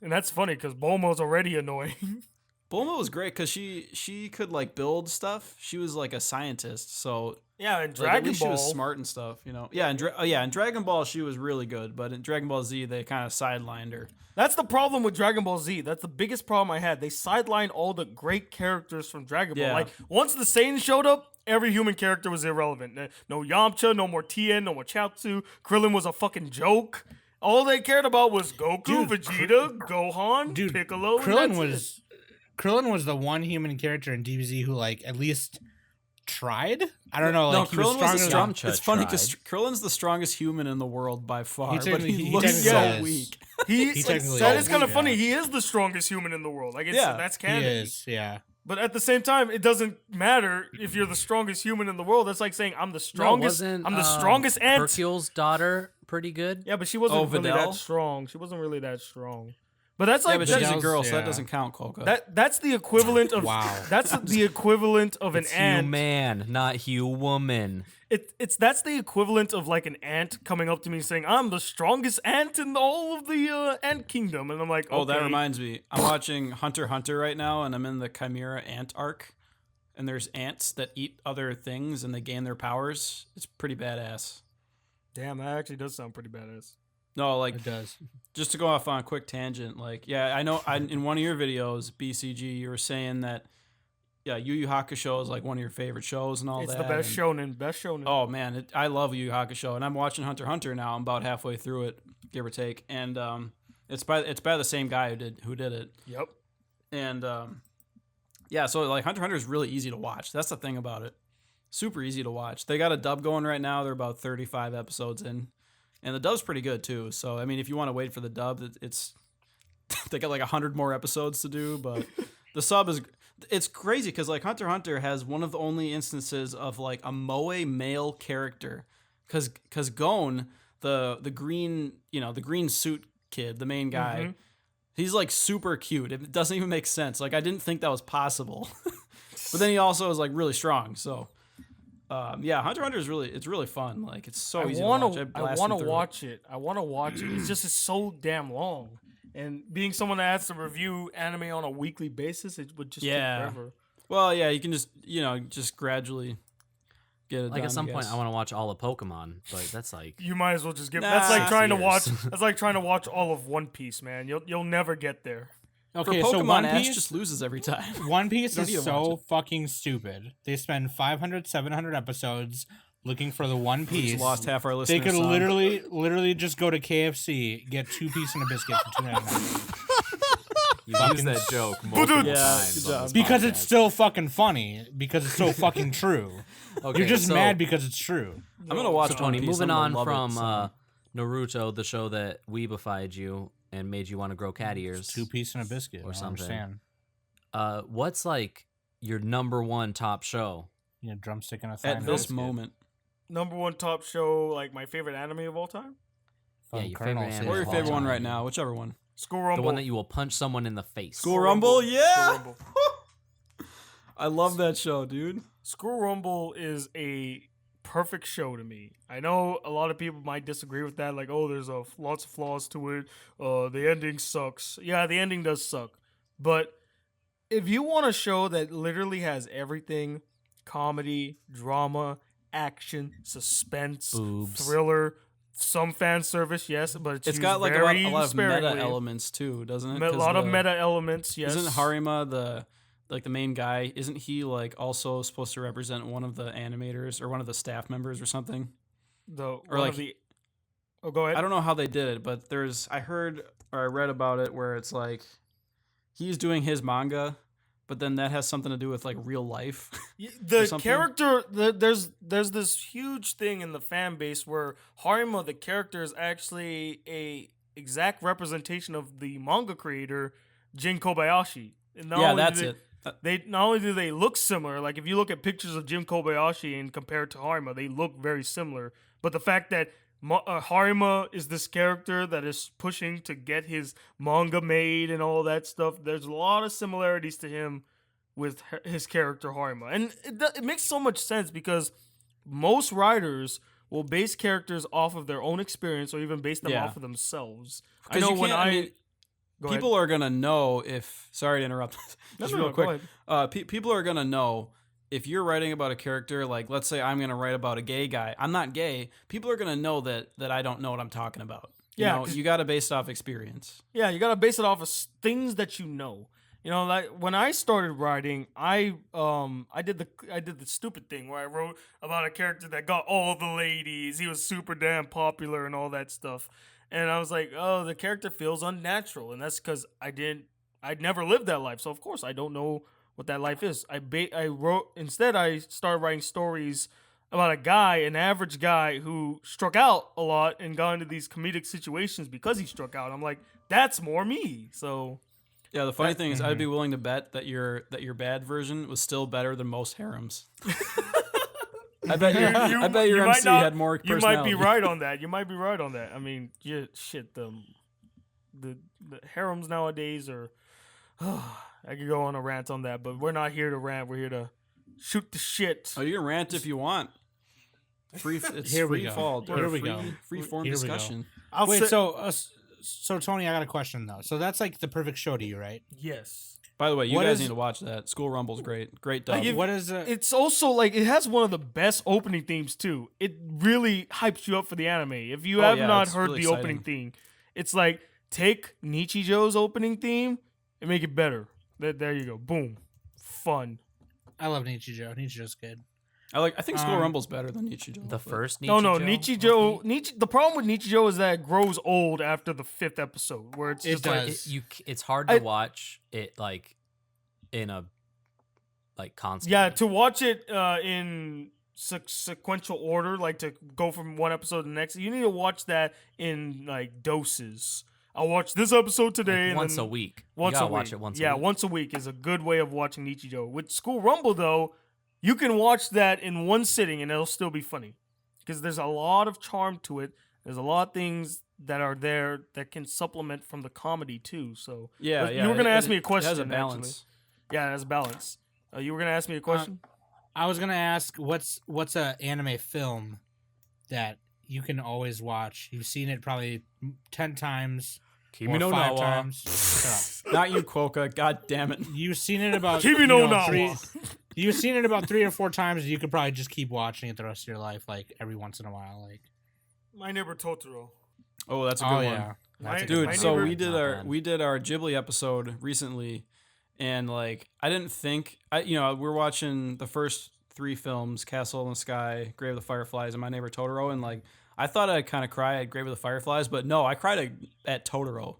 and that's funny because Bulma's already annoying.
Bulma was great because she could like build stuff. She was like a scientist, so
Yeah, and
like,
Dragon
at least
Ball.
she was smart and stuff. You know, yeah, in Dragon Ball she was really good, but in Dragon Ball Z they kind of sidelined her.
That's the problem with Dragon Ball Z. That's the biggest problem I had. They sidelined all the great characters from Dragon Ball.
Yeah.
Like, once the Saiyans showed up, every human character was irrelevant. No Yamcha, no more Tien, no more Chaozu. Krillin was a fucking joke. All they cared about was Goku, Vegeta, Gohan, Piccolo. and that's
Krillin was the one human character in DBZ who like at least tried. I don't know. Like, he was
Krillin was
stronger
the It's funny because Krillin's the strongest human in the world by far, but
technically-
he
he
looks
technically
so
is.
weak.
He
technically
that
is,
is kind of
yeah.
funny. He is the strongest human in the world. Like, that's
He
canon.
is, yeah.
But at the same time, it doesn't matter if you're the strongest human in the world. That's like saying I'm the strongest.
wasn't,
I'm the strongest ant.
Hercule's daughter pretty good?
Yeah, but she wasn't really
Videl?
that strong. She wasn't really that strong. But that's
Yeah,
like
but
that's,
she's a girl, so
yeah.
that doesn't count, Kwoka.
that's the equivalent of
Wow.
That's the equivalent of an
It's
ant.
human, not human.
That's the equivalent of like an ant coming up to me saying I'm the strongest ant in all of the ant kingdom, and I'm like,
Oh, that
okay.
reminds me. I'm watching Hunter x Hunter right now, and I'm in the Chimera ant arc. And there's ants that eat other things, and they gain their powers. It's pretty badass.
Damn, that actually does sound pretty badass.
No, like
It does.
just to go off on a quick tangent, like I know in one of your videos, BCG, you were saying that Yu Yu Hakusho is like one of your favorite shows and all
It's
that.
the best
and-
shonen.
Oh man, I love Yu Yu Hakusho, and I'm watching Hunter x Hunter now. I'm about halfway through it, give or take, and it's by the same guy who did it.
Yep.
And yeah, so like Hunter x Hunter is really easy to watch. That's the thing about it. Super easy to watch. They got a dub going right now. They're about 35 episodes in. And the dub's pretty good too. So I mean, if you want to wait for the dub, it's they got like 100 more episodes to do, but the sub is it's crazy because like Hunter x Hunter has one of the only instances of like a moe male character cuz Gon, the green, the green suit kid, the main guy, he's like super cute. It doesn't even make sense. Like I didn't think that was possible. But then he also is like really strong. So yeah, Hunter x Hunter is really fun. Like it's so easy to watch.
I want to watch it. I want to watch it. It's so damn long. And being someone that has to review anime on a weekly basis, it would just take forever.
Well, yeah, you can just gradually get it
Like
done,
at some
I
point,
guess.
I want to watch all of Pokemon, but that's like
You might as well just give.
Nah.
That's like
6
trying to
years.
watch. That's like trying to watch all of One Piece, man. You'll never get there.
Okay,
For
so
Pokemon,
One
Ash
Piece,
just loses every time.
One Piece
don't need
is
to watch
so
it.
fucking stupid. They spend 500, 700 episodes looking for the One
We
Piece.
just lost half our
They
listeners.
could
Son.
literally just go to KFC, get 2 pieces and a biscuit for $2.99.
you use that joke multiple
Yeah,
times.
good
on
job.
this
Because
podcast.
it's still fucking funny. Because it's so fucking true.
Okay,
You're just
so-
mad because it's true.
I'm gonna watch
So Tony,
One Piece.
moving
I'm
on
gonna love
from
it, so.
Naruto, the show that weebified you and made you want to grow cat ears.
2 pieces and a biscuit.
Or
I
something.
understand.
What's like your number one top show?
Yeah, drumstick and a thigh
At
and a
this
biscuit.
moment,
Number one top show, like my favorite anime of all time.
Yeah,
Fucking
your
Colonel
favorite
says
anime
or your
of all
favorite one
time.
right now, whichever one.
School Rumble.
The one that you will punch someone in the face.
School Rumble, yeah.
School Rumble.
I love that show, dude.
School Rumble is a perfect show to me. I know a lot of people might disagree with that, like, oh, there's lots of flaws to it. The ending sucks. Yeah, the ending does suck. But if you want a show that literally has everything, comedy, drama, action, suspense,
Boobs.
thriller, some fan service, yes, but it's
It's
used
got like a
very
lot of meta
sparingly.
elements too, doesn't it?
A
'Cause
lot of
the-
meta elements, yes.
Isn't Harima the main guy? Isn't he like also supposed to represent one of the animators or one of the staff members or something?
Oh, go ahead.
I don't know how they did it, but I heard or I read about it where it's like he's doing his manga, but then that has something to do with like real life.
The
something?
character, there's this huge thing in the fan base where Harima, the character, is actually a exact representation of the manga creator Jin Kobayashi. And not
Yeah,
only
that's
do
it.
They not only do they look similar, like if you look at pictures of Jin Kobayashi and compare it to Harima, they look very similar. But the fact that Harima is this character that is pushing to get his manga made and all that stuff, there's a lot of similarities to him with his character Harima. And it makes so much sense because most writers will base characters off of their own experience or even base them
Yeah.
off of themselves. I
'Cause
know
you
when
can't- I mean,
Go ahead.
People are gonna know if. Sorry to interrupt. Just real
go
quick.
ahead.
People are gonna know if you're writing about a character. Like, let's say I'm gonna write about a gay guy. I'm not gay. People are gonna know that I don't know what I'm talking about. You
Yeah,
know,
'cause-
you got to base it off experience.
Yeah, you gotta base it off of things that you know. You know, like when I started writing, I did the stupid thing where I wrote about a character that got all the ladies. He was super damn popular and all that stuff. And I was like, oh, the character feels unnatural, and that's because I'd never lived that life. So of course I don't know what that life is. I started writing stories about a guy, an average guy who struck out a lot and got into these comedic situations because he struck out. I'm like, that's more me. So.
Yeah, the funny thing is, I'd be willing to bet that your bad version was still better than most harems. I bet your
you
MC
might not-
had more
You
personality.
might be right on that. You might be right on that. I mean, yeah, shit. The harems nowadays are. I could go on a rant on that, but we're not here to rant. We're here to shoot the shit.
Oh, you can rant if you want. It's
Here we
free
go.
fall.
Here we go.
Free form
Here we go.
discussion.
I'll
Wait,
say,
so Tony, I got a question though. So that's like the perfect show to you, right?
yes.
By the way, you
What
guys
is-
need to watch that. School Rumble's great. Great dub.
give-
What is
It's also like it has one of the best opening themes too. It really hypes you up for the anime. If you
Oh,
have
yeah,
not
it's
heard
really
the opening theme, it's like take Nichijou's opening theme and make it better. There you go. Boom. Fun.
I love Nichijou. Nichijou's good.
I think School
Um,
Rumble's better than Nichijou.
The
but-
first
No,
Nichijou?
Nichijou. The problem with Nichijou is that it grows old after the 5th episode, where it's
It
just like
does.
It's hard to watch it like in a constantly.
yeah, to watch it in sequential order, like to go from one episode to the next. You need to watch that in like doses. I'll watch this episode today,
Like
and
once
then
a week.
Once
you gotta
a
watch
week.
it once
yeah,
a week.
once a week is a good way of watching Nichijou. With School Rumble, though, you can watch that in one sitting and it'll still be funny because there's a lot of charm to it. There's a lot of things that are there that can supplement from the comedy too. So
Yeah,
you
yeah.
were gonna ask me a
It
question.
has a
actually.
balance.
Yeah, it has a balance. You were gonna ask me a question.
I was gonna ask what's a anime film that you can always watch. You've seen it probably 10 times
Kimi
or
no
5
Na wa.
times. Shut up.
Not you, Kwoka. God damn it.
You've seen it about
Kimi no Na wa.
You've seen it about 3 or 4 times. You could probably just keep watching it the rest of your life, like every once in a while. Like,
My Neighbor Totoro.
Oh, that's a good
oh
one.
yeah, that's a good
Dude,
My
one.
so
neighbor-
Not
we did
bad.
our Ghibli episode recently, and like I didn't think we're watching the first 3 films: Castle in the Sky, Grave of the Fireflies, and My Neighbor Totoro, and like I thought I'd kind of cry at Grave of the Fireflies, but no, I cried at Totoro.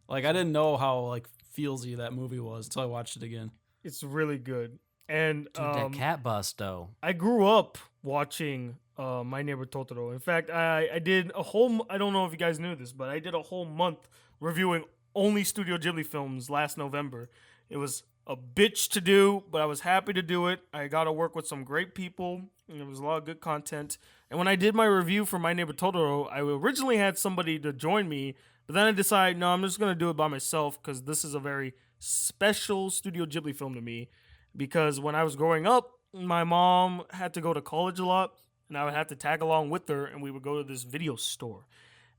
Like I didn't know how like feelsy that movie was until I watched it again.
It's really good. And
Dude, that cat bust though.
I grew up watching My Neighbor Totoro. In fact, I did a whole. I don't know if you guys knew this, but I did a whole month reviewing only Studio Ghibli films last November. It was a bitch to do, but I was happy to do it. I got to work with some great people, and there was a lot of good content. And when I did my review for My Neighbor Totoro, I originally had somebody to join me, but then I decided, no, I'm just going to do it by myself because this is a very special Studio Ghibli film to me. Because when I was growing up, my mom had to go to college a lot, and I would have to tag along with her, and we would go to this video store.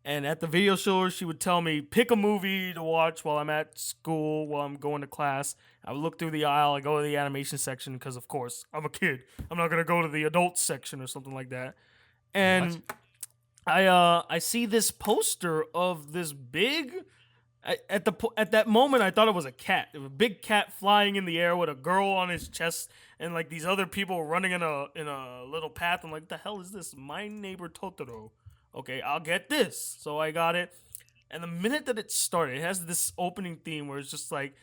And at the video store, she would tell me, pick a movie to watch while I'm at school, while I'm going to class. I would look through the aisle, I go to the animation section, because of course, I'm a kid. I'm not going to go to the adult section or something like that. And I see this poster of this big... At that moment, I thought it was a cat. It was a big cat flying in the air with a girl on his chest, and like these other people running in a little path. I'm like, the hell is this? My Neighbor Totoro. Okay, I'll get this. So I got it. And the minute that it started, it has this opening theme where it's just like,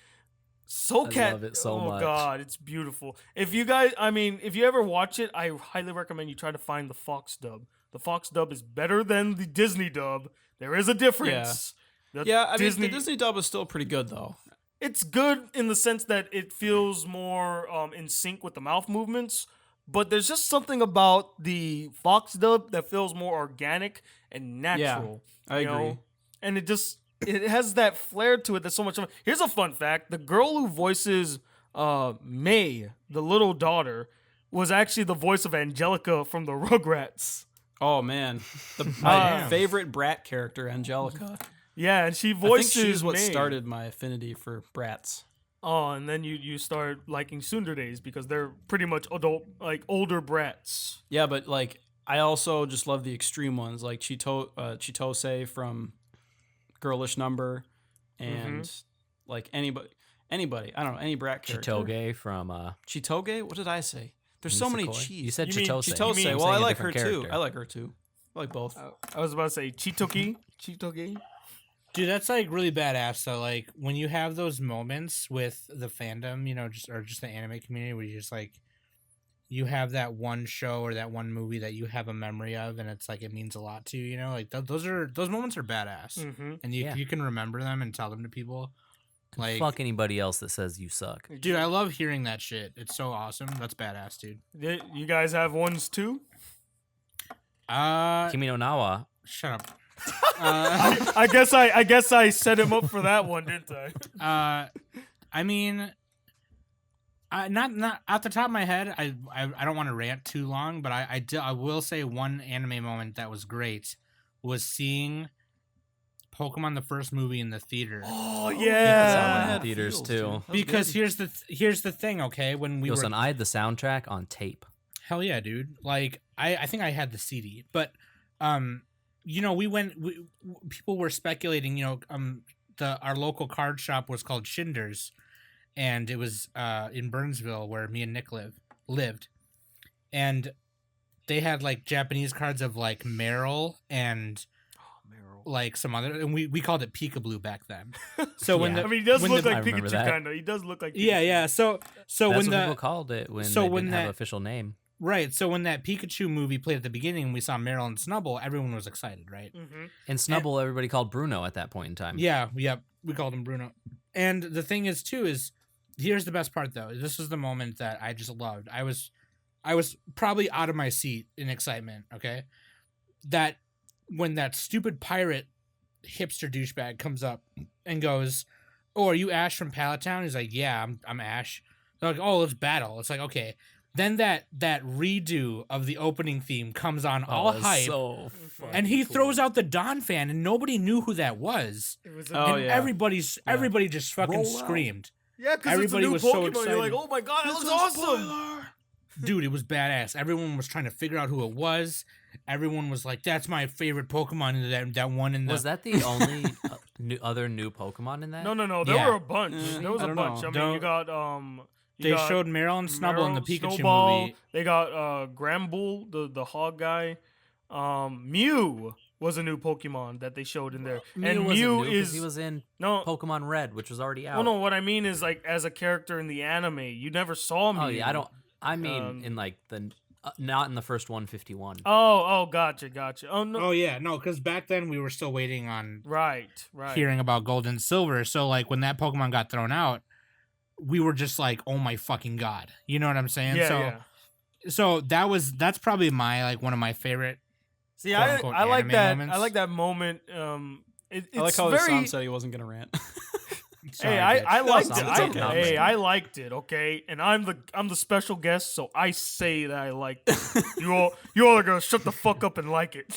cat.
love it so
oh
much.
God, it's beautiful. If you guys, if you ever watch it, I highly recommend you try to find the Fox dub. The Fox dub is better than the Disney dub. There is a difference. The
Yeah, I mean the Disney dub is still pretty good though.
It's good in the sense that it feels more in sync with the mouth movements, but there's just something about the Fox dub that feels more organic and natural.
I
you
agree.
know? And it has that flair to it that's so much fun. Here's a fun fact. The girl who voices May, the little daughter, was actually the voice of Angelica from the Rugrats.
Oh man, my favorite brat character, Angelica.
Yeah, and she
I think
voices
she's what
May.
started my affinity for brats.
Oh, and then you start liking Tsunderes because they're pretty much adult, like older brats.
Yeah, but like I also just love the extreme ones, like Chitose from Girlish Number, and like anybody. I don't know, any brat character.
Chitoge from
Chitoge? What did I say? There's so many
Nisekoi?
cheese.
You said
You mean
Chitose.
Chitose.
I'm
Well, I
saying a
like her
different
too.
character.
I like her too. I like both.
I was about to say Chitoge.
Dude, that's like really badass though. Like when you have those moments with the fandom, you know, just the anime community where you just like you have that one show or that one movie that you have a memory of, and it's like it means a lot to you. You know, like those moments are badass, and you can remember them and tell them to people. Like
Fuck anybody else that says you suck.
dude, I love hearing that shit. It's so awesome. That's badass, dude.
You guys have ones too?
Kimi no Nawa.
Shut up.
I guess I set him up for that one, didn't I?
I mean, not off the top of my head. I don't want to rant too long, but I will say one anime moment that was great was seeing Pokemon the first movie in the theater.
Oh
That
yeah.
one in theaters too.
Because here's the thing, okay? When we
Listen,
were
I had the soundtrack on tape.
hell yeah, dude. Like I think I had the CD, but you know, people were speculating, you know, our local card shop was called Schindler's, and it was in Burnsville where me and Nick lived. And they had like Japanese cards of like Meryl and like some other, and we called it Peekaboo back then. So when
Yeah.
I mean, he does
when
look
the-
like
I remember
Pikachu,
that.
kind of. He does look like Pikachu.
yeah. So
That's
when
what
the
people called it when
so
they
when
didn't have
that-
an official name.
right, so when that Pikachu movie played at the beginning, and we saw Meryl and Snubble, everyone was excited, right?
And Snubble, everybody called Bruno at that point in time.
Yeah, we called him Bruno. And the thing is too is here's the best part though. This is the moment that I just loved. I was probably out of my seat in excitement, okay? That when that stupid pirate hipster douchebag comes up and goes, "Oh, are you Ash from Pallet Town?" He's like, "Yeah, I'm Ash." They're like, "Oh, let's battle." It's like, okay. Then that redo of the opening theme comes on all hype.
So
And he throws out the Don fan, and nobody knew who that was.
It was
Oh,
And
yeah.
everybody just fucking
Roll out.
screamed.
yeah, because it's a
everybody
new
was so
Pokemon. You're like,
excited.
oh my god, it looks awesome.
Dude, it was badass. Everyone was trying to figure out who it was. Everyone was like, "That's my favorite Pokemon." In that one in the
Was that the only other new Pokemon in that?
No. There
Yeah.
were a bunch. There was
I
a
don't
bunch.
know.
I mean, you got
they showed Meryl and Snubble in the
Meryl,
Pikachu
Snowball.
movie.
They got Gramble, the hog guy. Mew was a new Pokemon that they showed in there. And
wasn't
Mew
new 'cause
is
he was in
no.
Pokemon Red, which was already out.
Well, no. What I mean is like as a character in the anime, you never saw Mew.
Oh yeah, I don't. I mean,
Um,
in like the not in the first 151.
Oh, gotcha. Oh no.
Oh yeah, no, because back then we were still waiting on
Right.
hearing about Gold and Silver. So like when that Pokemon got thrown out, we were just like, "Oh my fucking god!" You know what I'm saying?
Yeah.
So that's probably my like one of my favorite.
See,
quote,
I
unquote,
like
anime
that.
moments.
I like that moment. It's
I like how
very.
Sam said he wasn't gonna rant.
Sorry,
Hey,
bitch.
I liked
No,
it.
it's okay.
Hey, I liked it. Okay, and I'm the special guest, so I say that I liked it. you all are gonna shut the fuck up and like it.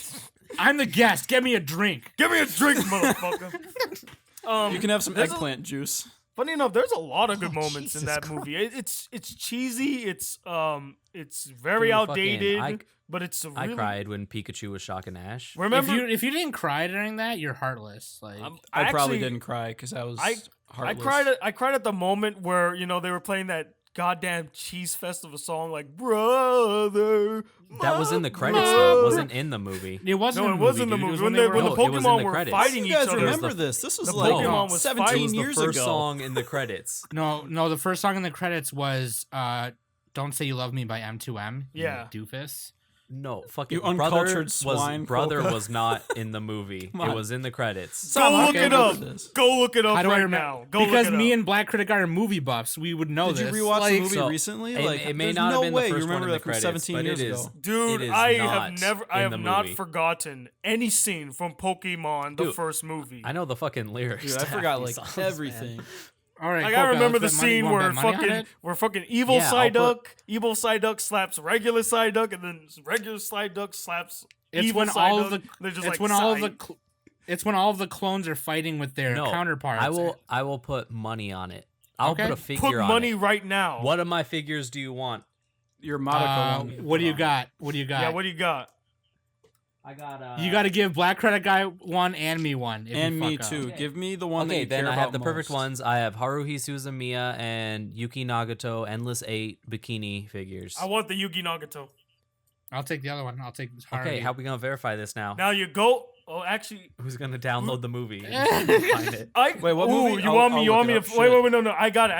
I'm the guest. Get me a drink.
Give me a drink, motherfucker.
You can have some
there's a-
eggplant juice.
Funny enough, there's a lot of good
Oh,
moments in
Jesus
that
Christ.
movie. It's cheesy. It's very
Dude, fucking-
outdated, but it's a
I
really.
cried when Pikachu was shocking Ash.
Remember,
If you didn't cry during that, you're heartless. Like
I probably
actually-
didn't cry because I was
I
heartless.
I cried at the moment where they were playing that goddamn Cheese Festival song like brother.
That was in the
my
credits though. It
brother."
wasn't in the movie.
it wasn't.
No,
in
it
the
was in the
dude. It
movie
was
when
they
the
were
when the
No, it was in
Pokemon
the
were
credits.
fighting
You
each
guys
other.
remember this? This was
the
like
Pokemon was
17
fighting.
It was
years
the first
ago.
song in the credits.
No, the first song in the credits was "Don't Say You Love Me" by M2M. you
Yeah.
doofus.
No, fucking
You
brother
uncultured swine,
brother
Kwoka.
was not in the movie.
Come
It
on.
was in the credits.
Go look
okay,
it
look
up.
at this.
Go look it up
How do I
right
remember?
now. Go
Because
look it
me
up.
and Black Critic Guy are movie buffs. We would know
Did you
this.
rewatch
Like,
the movie
so-
recently?
It-
Like,
it may
there's
not
no
have been the
way you
first one
remember
in the
that from
credits,
17
but
years
it is.
ago.
Dude,
It is
I
not
have
in the
not
movie.
forgotten any scene from Pokemon, the
Dude,
first movie.
I know the fucking lyrics.
Dude, I
to half
forgot
these
like
songs, man.
everything.
all right,
Like
Kwoka,
I remember the
let's bet money-
scene
you wanna bet money on it?
where fucking evil
Yeah, I'll
evil Psyduck slaps regular Psyduck, and then regular Psyduck slaps
It's
evil
when all of
Psyduck.
the
They're just
it's
like
when all of the
side.
It's when all of the clones are fighting with their
No,
counterparts.
I will put money on it. I'll
Okay.
put a figure
Put
on
money
it.
right now.
What of my figures do you want?
Your Madoka one.
What do you got? What do you got?
Yeah, what do you got?
I got
You got to give Black Credit Guy one and me one. if
And
you
me
fuck up.
too.
Okay.
Give me the one that
Okay,
you
then
care
I have
about
the perfect
most.
ones. I have Haruhi Suzumiya and Yuki Nagato Endless 8 bikini figures.
I want the Yugi Nagato.
I'll take the other one. I'll take Haruhi.
Okay, how are we gonna verify this now?
Now you go. Oh, actually,
Who's gonna download the movie? and find it?
Wait, what
Ooh,
movie?
You
I'll-
want me?
I'll
You want
look
me
it
to?
up.
Wait,
Shit.
wait, no. I got it.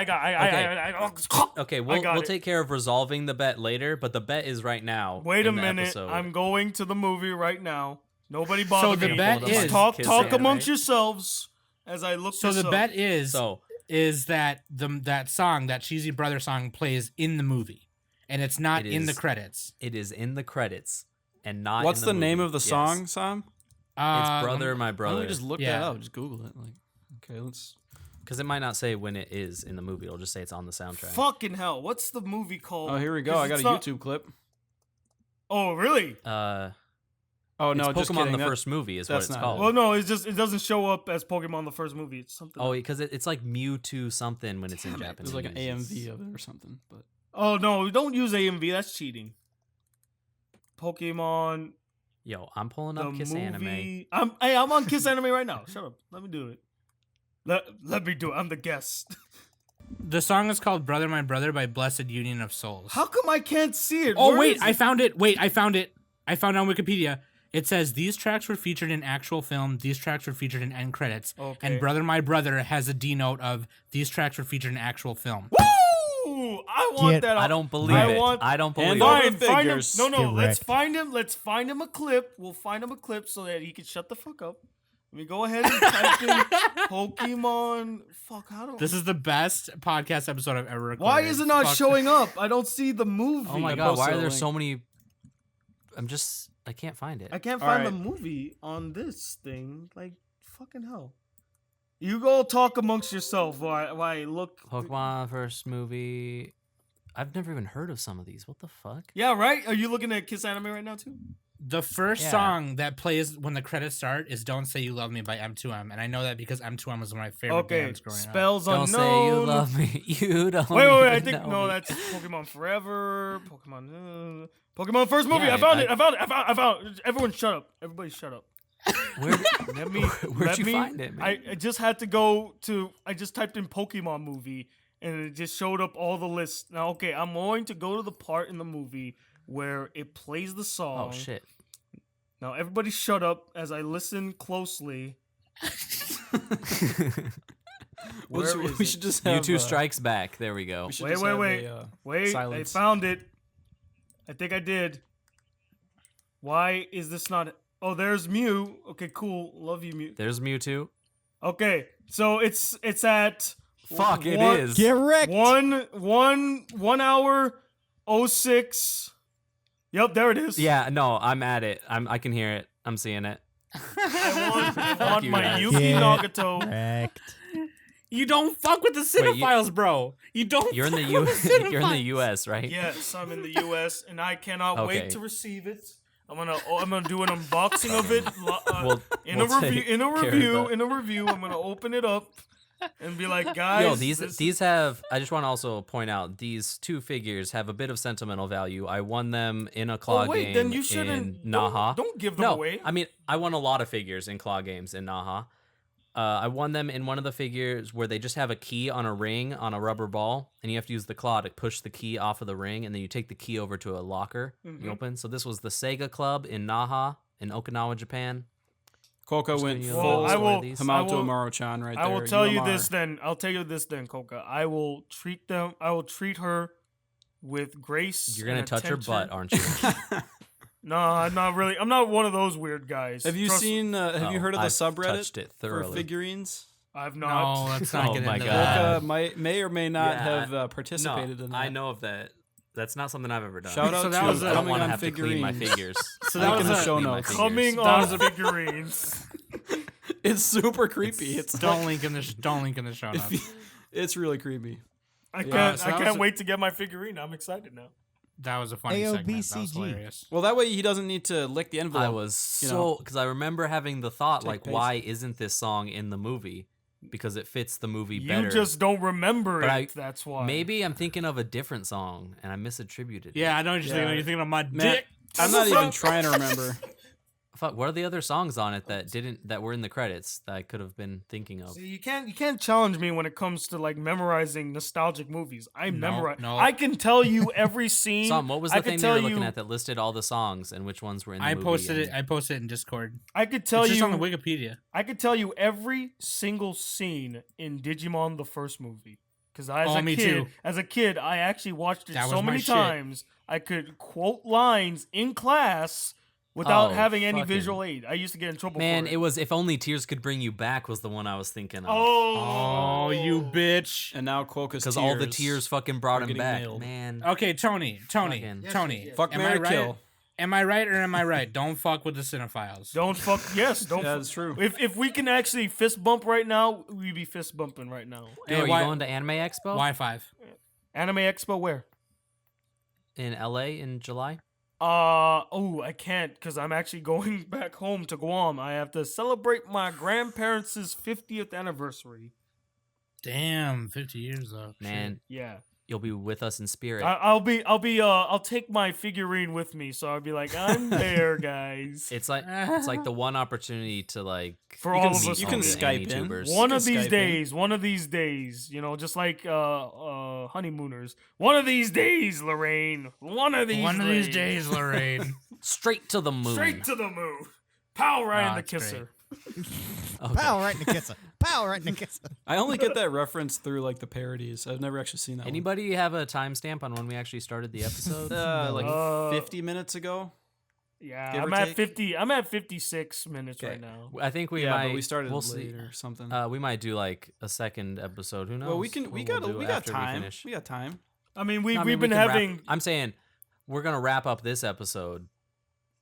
Okay,
I
we'll
got it.
take care of resolving the bet later, but the bet is right now.
Wait a
in the
minute.
episode.
I'm going to the movie right now. Nobody bother
So the
me.
bet
Pull them on
is-
talk
Kiss
talk
Anime.
amongst yourselves as I look.
So
this
the
up.
bet is
So
that that song, that cheesy brother song, plays in the movie, and it's not
It
in the
is.
credits.
it is in the credits and not.
What's
in
the
the
name
movie.
of the
Yes.
song, Sam?
It's Brother, My
Why
Brother.
don't we just look that
Yeah.
up? Just Google it. Like, okay, let's.
Because it might not say when it is in the movie. It'll just say it's on the soundtrack.
Fucking hell! What's the movie called?
Oh, here we go.
'Cause
I got a
it's not-
YouTube clip.
Oh, really?
Oh no,
it's
just
Pokemon
kidding.
the
That-
first movie is what
that's
it's
not
called.
it.
Well, no. It's just it doesn't show up as Pokemon the first movie. It's something.
Oh, because it's like Mewtwo something when it's in
Damn it,
Japanese.
There's like an
It's-
AMV of it or something. But
Oh no! Don't use AMV. That's cheating. Pokemon
Yo, I'm pulling
the
up Kiss
movie.
Anime.
I'm on Kiss Anime right now. Shut up. Let me do it. Let me do it. I'm the guest.
The song is called "Brother, My Brother" by Blessed Union of Souls.
How come I can't see it?
Oh
Where
wait,
is
I
it?
found it. Wait, I found it. I found it on Wikipedia. It says these tracks were featured in actual film. These tracks were featured in end credits.
Okay.
And "Brother, My Brother" has a D note of these tracks were featured in actual film.
Woo! I want
Get-
that.
I don't believe
I
it.
want-
I don't believe
And
it.
over
Fine, find him.
figures.
No, no.
Get
Let's
wrecked.
find him. Let's find him a clip. We'll find him a clip so that he can shut the fuck up. Let me go ahead and type in Pokemon. Fuck, how do?
This is the best podcast episode I've ever recorded.
Why is it not
Fuck.
showing up? I don't see the movie.
Oh my
I
god, why
posted
are
a
there
link.
so many? I can't find it.
I can't
All
find the
right.
movie on this thing. Like fucking hell. You go talk amongst yourself while I look.
Pokemon first movie. I've never even heard of some of these. What the fuck?
Yeah, right. Are you looking at Kiss Anime right now too?
The first
Yeah.
song that plays when the credits start is "Don't Say You Love Me" by M2M, and I know that because M2M was one of my favorite
Okay,
bands growing up.
spells
Don't
unknown.
say you love me. You don't.
Wait. I
even
think
know
no,
me.
that's Pokemon Forever. Pokemon first movie.
Yeah,
I found it. I found it. Everyone, shut up. Everybody, shut up.
Where,
Let me.
where'd
let
you
me-
find it, man?
I just had to go to. I just typed in Pokemon movie, and it just showed up all the lists. Now, okay, I'm going to go to the part in the movie where it plays the song.
Oh shit.
Now, everybody, shut up as I listen closely. Where is
we
it?
should just have
Mewtwo Strikes Back. There we go.
we should
Wait,
just
wait,
have
wait.
a,
Wait,
silence.
I found it. I think I did. Why is this not? Oh, there's Mew. Okay, cool. Love you, Mew.
There's Mewtwo.
Okay, so it's at
Fuck, it
one-
is.
Get wrecked.
1 hour 06. Yep, there it is.
Yeah, no, I'm at it. I can hear it. I'm seeing it.
I
Fuck
want
you
my
guys.
Yuki
Get
Nagato.
wrecked.
You don't fuck with the
Wait, you-
cinephiles, bro. You don't.
You're in the
fuck
U.
with the
You're in the
cinephiles.
U.S., right?
Yes, I'm in the U.S. and I cannot
Okay.
wait to receive it. I'm gonna do an unboxing of it
We'll
in a
take
review. In a
care of
review.
that.
In a review. I'm gonna open it up and be like, guys.
Yo,
this-
these have. I just want to also point out these two figures have a bit of sentimental value. I won them in a claw
Oh wait,
game
then you
in
shouldn't.
Naha.
Don't give them
No,
away.
I mean I won a lot of figures in claw games in Naha. I won them in one of the figures where they just have a key on a ring on a rubber ball, and you have to use the claw to push the key off of the ring, and then you take the key over to a locker.
Mhm.
You open. So this was the Sega Club in Naha in Okinawa, Japan.
Kwoka
Just
went
giving you a
full
little
I
story
will-
of these.
Hamato
I will-
Amaro-chan right there.
I will tell you
UMR.
this then. I'll tell you this then, Kwoka. I will treat them. I will treat her with grace.
You're gonna
and
touch her
attention.
butt, aren't you?
No, I'm not really. I'm not one of those weird guys.
Have you
Trust-
seen? Have you
Oh,
heard of the
I've
subreddit
touched it
for
thoroughly.
figurines?
I've not.
No, let's not
Oh
get
my
into
God.
that.
May or may not
Yeah,
have participated
no,
in that.
I know of that. That's not something I've ever done.
Shout out
So that
to
was
I don't
Coming
want to
on
have to clean my
Figurines.
figures.
So
Link
that
in
was
the
a,
show
Clean my
notes.
figures.
Coming
That
on
was a-
figurines.
It's super creepy. It's
don't link in the show notes.
it's really creepy.
I
Yeah,
can't.
so
I
that
can't
was a-
wait to get my figurine. I'm excited now.
That was a funny segment. That was
AOBCG.
hilarious.
Well, that way he doesn't need to lick the envelope.
I was
you know.
because I remember having the thought,
Take
like,
pace.
why isn't this song in the movie? Because it fits the movie
You
better.
just don't remember
But
it. That's why.
Maybe I'm thinking of a different song and I misattributed it.
Yeah, I know what you're thinking. You're thinking of my
Man,
dick.
I'm not even trying to remember.
Fuck, what are the other songs on it that were in the credits that I could have been thinking of?
See, you can't challenge me when it comes to like memorizing nostalgic movies.
No.
I can tell you every scene.
Sam, what was
I
the
could
thing you
tell
were looking at that listed all the songs and which ones were in the
I
movie?
posted it.
and-
I posted it in Discord.
I could tell
It's just
you.
on the Wikipedia.
I could tell you every single scene in Digimon the first movie. Because
Me too.
as a kid, I actually watched it
That
so
was my
many
shit.
times I could quote lines in class without
Oh,
having any
fucking-
visual aid. I used to get in trouble
Man,
for
it was If Only Tears Could Bring You Back was the one I was thinking of.
Oh,
You bitch.
And now Kwoka's
Because all the tears fucking brought
are
him
getting
back.
nailed.
Man.
Okay, Tony.
Fucking-
Fuck,
Am I
marry,
right?
kill.
Am I right or am I right? Don't fuck with the cinephiles.
Don't fuck. Yes, don't.
Yeah, that's true.
If we can actually fist bump right now, we'd be fist bumping right now.
Dude,
Hey,
are
why-
you going to Anime Expo
Y5.
Anime Expo where?
in LA in July?
I can't because I'm actually going back home to Guam. I have to celebrate my grandparents' 50th anniversary.
Damn, 50 years though.
Man,
Yeah.
you'll be with us in spirit.
I'll take my figurine with me, so I'll be like, I'm there, guys.
It's like the one opportunity to like
For
You
all
can-
of us,
you can
out there.
Skype in.
YouTubers.
One
You
of
can
these
Skype in.
days, just like honeymooners. One of these days, Lorraine. One of these
days, Lorraine.
Straight to the moon.
Straight to the moon. Pow right in the
that's great.
kisser.
Okay.
Pow right in the kisser. Pow right in the kisser.
I only get that reference through like the parodies. I've never actually seen that
Anybody have a timestamp on when we actually started the episode?
one. Like
Uh,
50 minutes ago.
Yeah,
Give or
I'm at
take?
50. I'm at 56 minutes
Okay.
right now.
I think we
Yeah,
might.
but we started
we'll
late
see.
or something.
We might do like a second episode. Who knows?
well, we can. We
What
got.
we'll do
We got
after
time.
finish.
We got time.
I mean, we've
No, I mean,
been
we can wrap-
having.
I'm saying we're gonna wrap up this episode.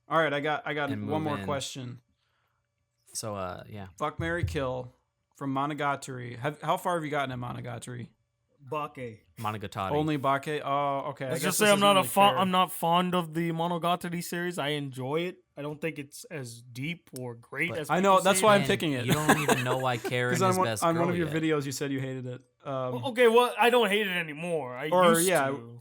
All right, I got
And
one
move
more
in.
question.
So yeah.
Fuck, marry, kill from Monogatari. How far have you gotten in Monogatari?
Bake.
Monogatari.
Only Bake. Oh, okay. I
Let's
guess
just say
this
I'm not
isn't really fair.
I'm not fond of the Monogatari series. I enjoy it. I don't think it's as deep or great
But-
as
I know,
people
that's
say
why
it
I'm
Man,
picking it.
You don't even know why Karen
Because
is best
on
girl
one of your
yet.
videos, you said you hated it.
Okay, well, I don't hate it anymore. I
Or,
used
yeah,
to.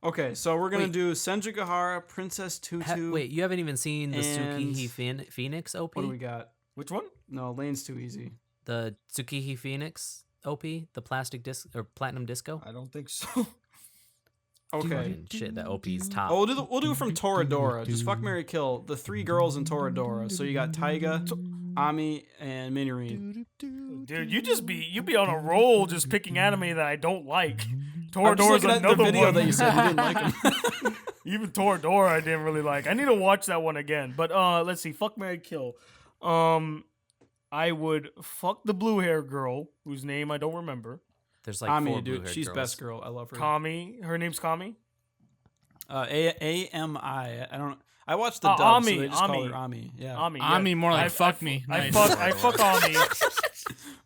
Okay, so we're gonna
Wait.
do Senjugahara, Princess Tutu.
Wait, you haven't even seen the
and-
Tsukihi Phoenix OP?
What do we got?
Which one?
No, Lane's too easy.
The Tsukihi Phoenix OP, the plastic disc or platinum disco.
I don't think so.
Okay.
Fucking shit, that OP's top.
Oh, we'll do from Toradora. Just fuck, marry, kill the 3 girls in Toradora. So you got Taiga, Ami, and Minorin.
Dude, you be on a roll just picking anime that I don't like.
I'm just
Toradora's
looking at the
another
video
one.
that you said you didn't like them.
Even Toradora I didn't really like. I need to watch that one again. But let's see. Fuck, marry, kill. I would fuck the blue hair girl whose name I don't remember.
There's like
Ami,
four
dude,
blue-haired
she's
girls.
best girl. I love her.
Kami. Her name's Kami.
AMI. I don't. I watched the dub,
Ami,
so they just call
Ami.
her Ami. Yeah.
Ami.
Ami, more like fuck me.
I
Nice.
fuck Ami.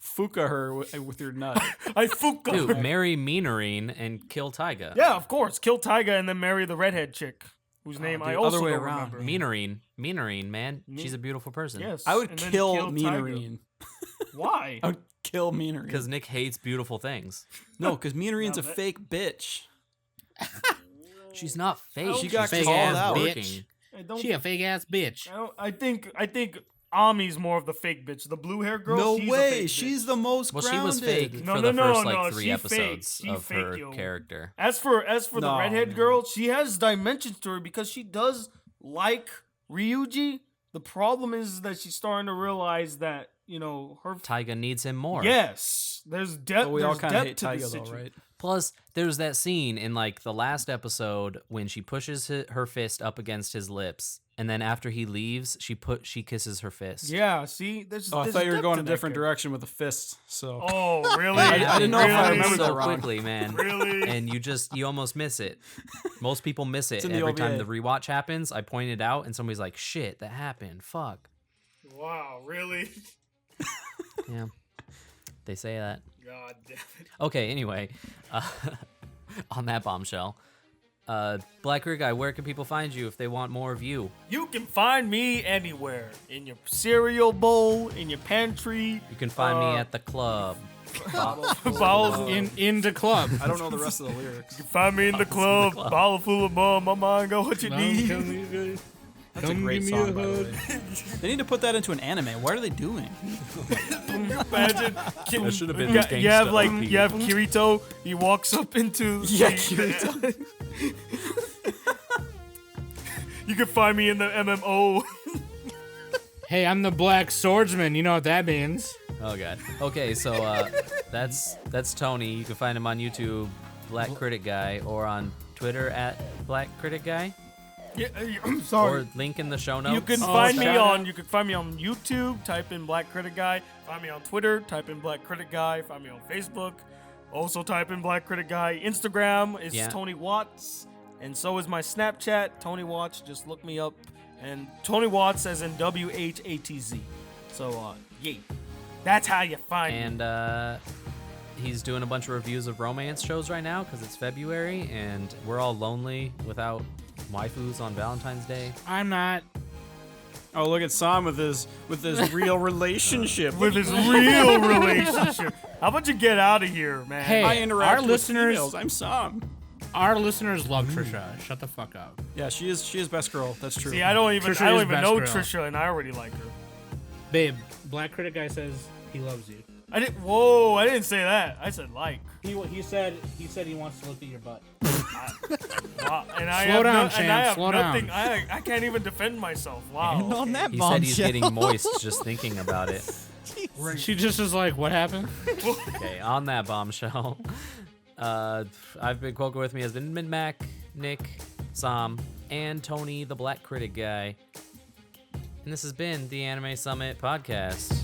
Fuka her with your nut.
I fuka.
Dude, marry Minorin and kill Taiga.
Yeah, of course. Kill Taiga and then marry the redhead chick, whose name I
dude,
also
other way
don't
around.
remember.
Minorin, man, she's a beautiful person.
Yes.
I would
and then
kill
Taiga.
Minorin.
Why?
I would kill Minorin.
Because Nick hates beautiful things.
No, because Minorin's
No,
a
that-
fake bitch.
She's not fake.
She got
She's
called
fake-ass
out.
working.
I don't.
She a fake ass bitch.
I think Ami's more of the fake bitch. The blue hair girl.
No
she's a
way.
fake
She's
bitch.
the most
Well,
grounded.
she was fake
No,
for
no,
the
no,
first
no,
like 3
she fake.
episodes
She
of
fake,
her
yo.
character.
As for the
No,
redhead
man.
girl, she has dimensions to her because she does like Ryuji. The problem is that she's starting to realize that her.
Taiga needs him more.
Yes, there's depth.
But we all
there's
kind of
depth
hate
to the
Taiga though,
situation.
right?
Plus, there's that scene in like the last episode when she pushes her fist up against his lips, and then after he leaves, she kisses her fist.
Yeah, see, there's.
Oh, I
there's
thought you were
depth
going
to
a
that
different
character.
direction with a fist. So
Oh, really?
I didn't know if I
Really?
remembered
so
that wrong.
quickly, man.
Really?
And you almost miss it. Most people miss it
in the
every time the
OVA.
rewatch happens. I point it out, and somebody's like, "Shit, that happened. Fuck."
Wow, really?
Yeah, they say that.
God damn it.
Okay, anyway, on that bombshell, Black Critic Guy, where can people find you if they want more of you?
You can find me anywhere. In your cereal bowl, in your pantry.
You can find me at the club.
Bottles.
In the club.
I don't know the rest of the lyrics.
You can find me in the club. Bottle full of bum. My mind got what you need.
That's a great song, by the way. They need to put that into an anime. What are they doing?
Imagine.
That should have been
You have Kirito. He walks up into.
Yeah, Kirito.
You can find me in the MMO.
Hey, I'm the Black Swordsman. You know what that means.
Oh god. Okay, so that's Tony. You can find him on YouTube, Black Critic Guy, or on Twitter at Black Critic Guy.
Yeah, I'm sorry.
Or link in the show notes.
You can find me on YouTube, type in Black Critic Guy. Find me on Twitter, type in Black Critic Guy. Find me on Facebook, also type in Black Critic Guy. Instagram is Tony Watts, and so is my Snapchat, Tony Watts. Just look me up, and Tony Watts as in WHATZ. So yeah, that's how you find me.
And he's doing a bunch of reviews of romance shows right now because it's February, and we're all lonely without waifus on Valentine's Day.
I'm not.
Oh, look at Sam with his real relationship.
With his real relationship. How about you get out of here, man?
Hey,
I interact
our
with
listeners.
females. I'm Sam.
Our listeners love Trisha. Shut the fuck up.
Yeah, she is best girl. That's true.
See, I don't even
Trisha is best
know
girl.
Trisha, and I already like her.
Babe, Black Critic Guy says he loves you.
I didn't say that. I said like.
He said he wants to look at your butt.
Wow. And I
Slow
have
down,
no, and I
champ,
have
slow
nothing.
down.
I can't even defend myself. Wow.
And on that
He said he's
bombshell.
getting moist just thinking about it.
She just is like, what happened?
Okay, on that bombshell, I've been Kwoka. With me has been Mac, Nick, Sam, and Tony, the Black Critic Guy. And this has been the Anime Summit Podcast.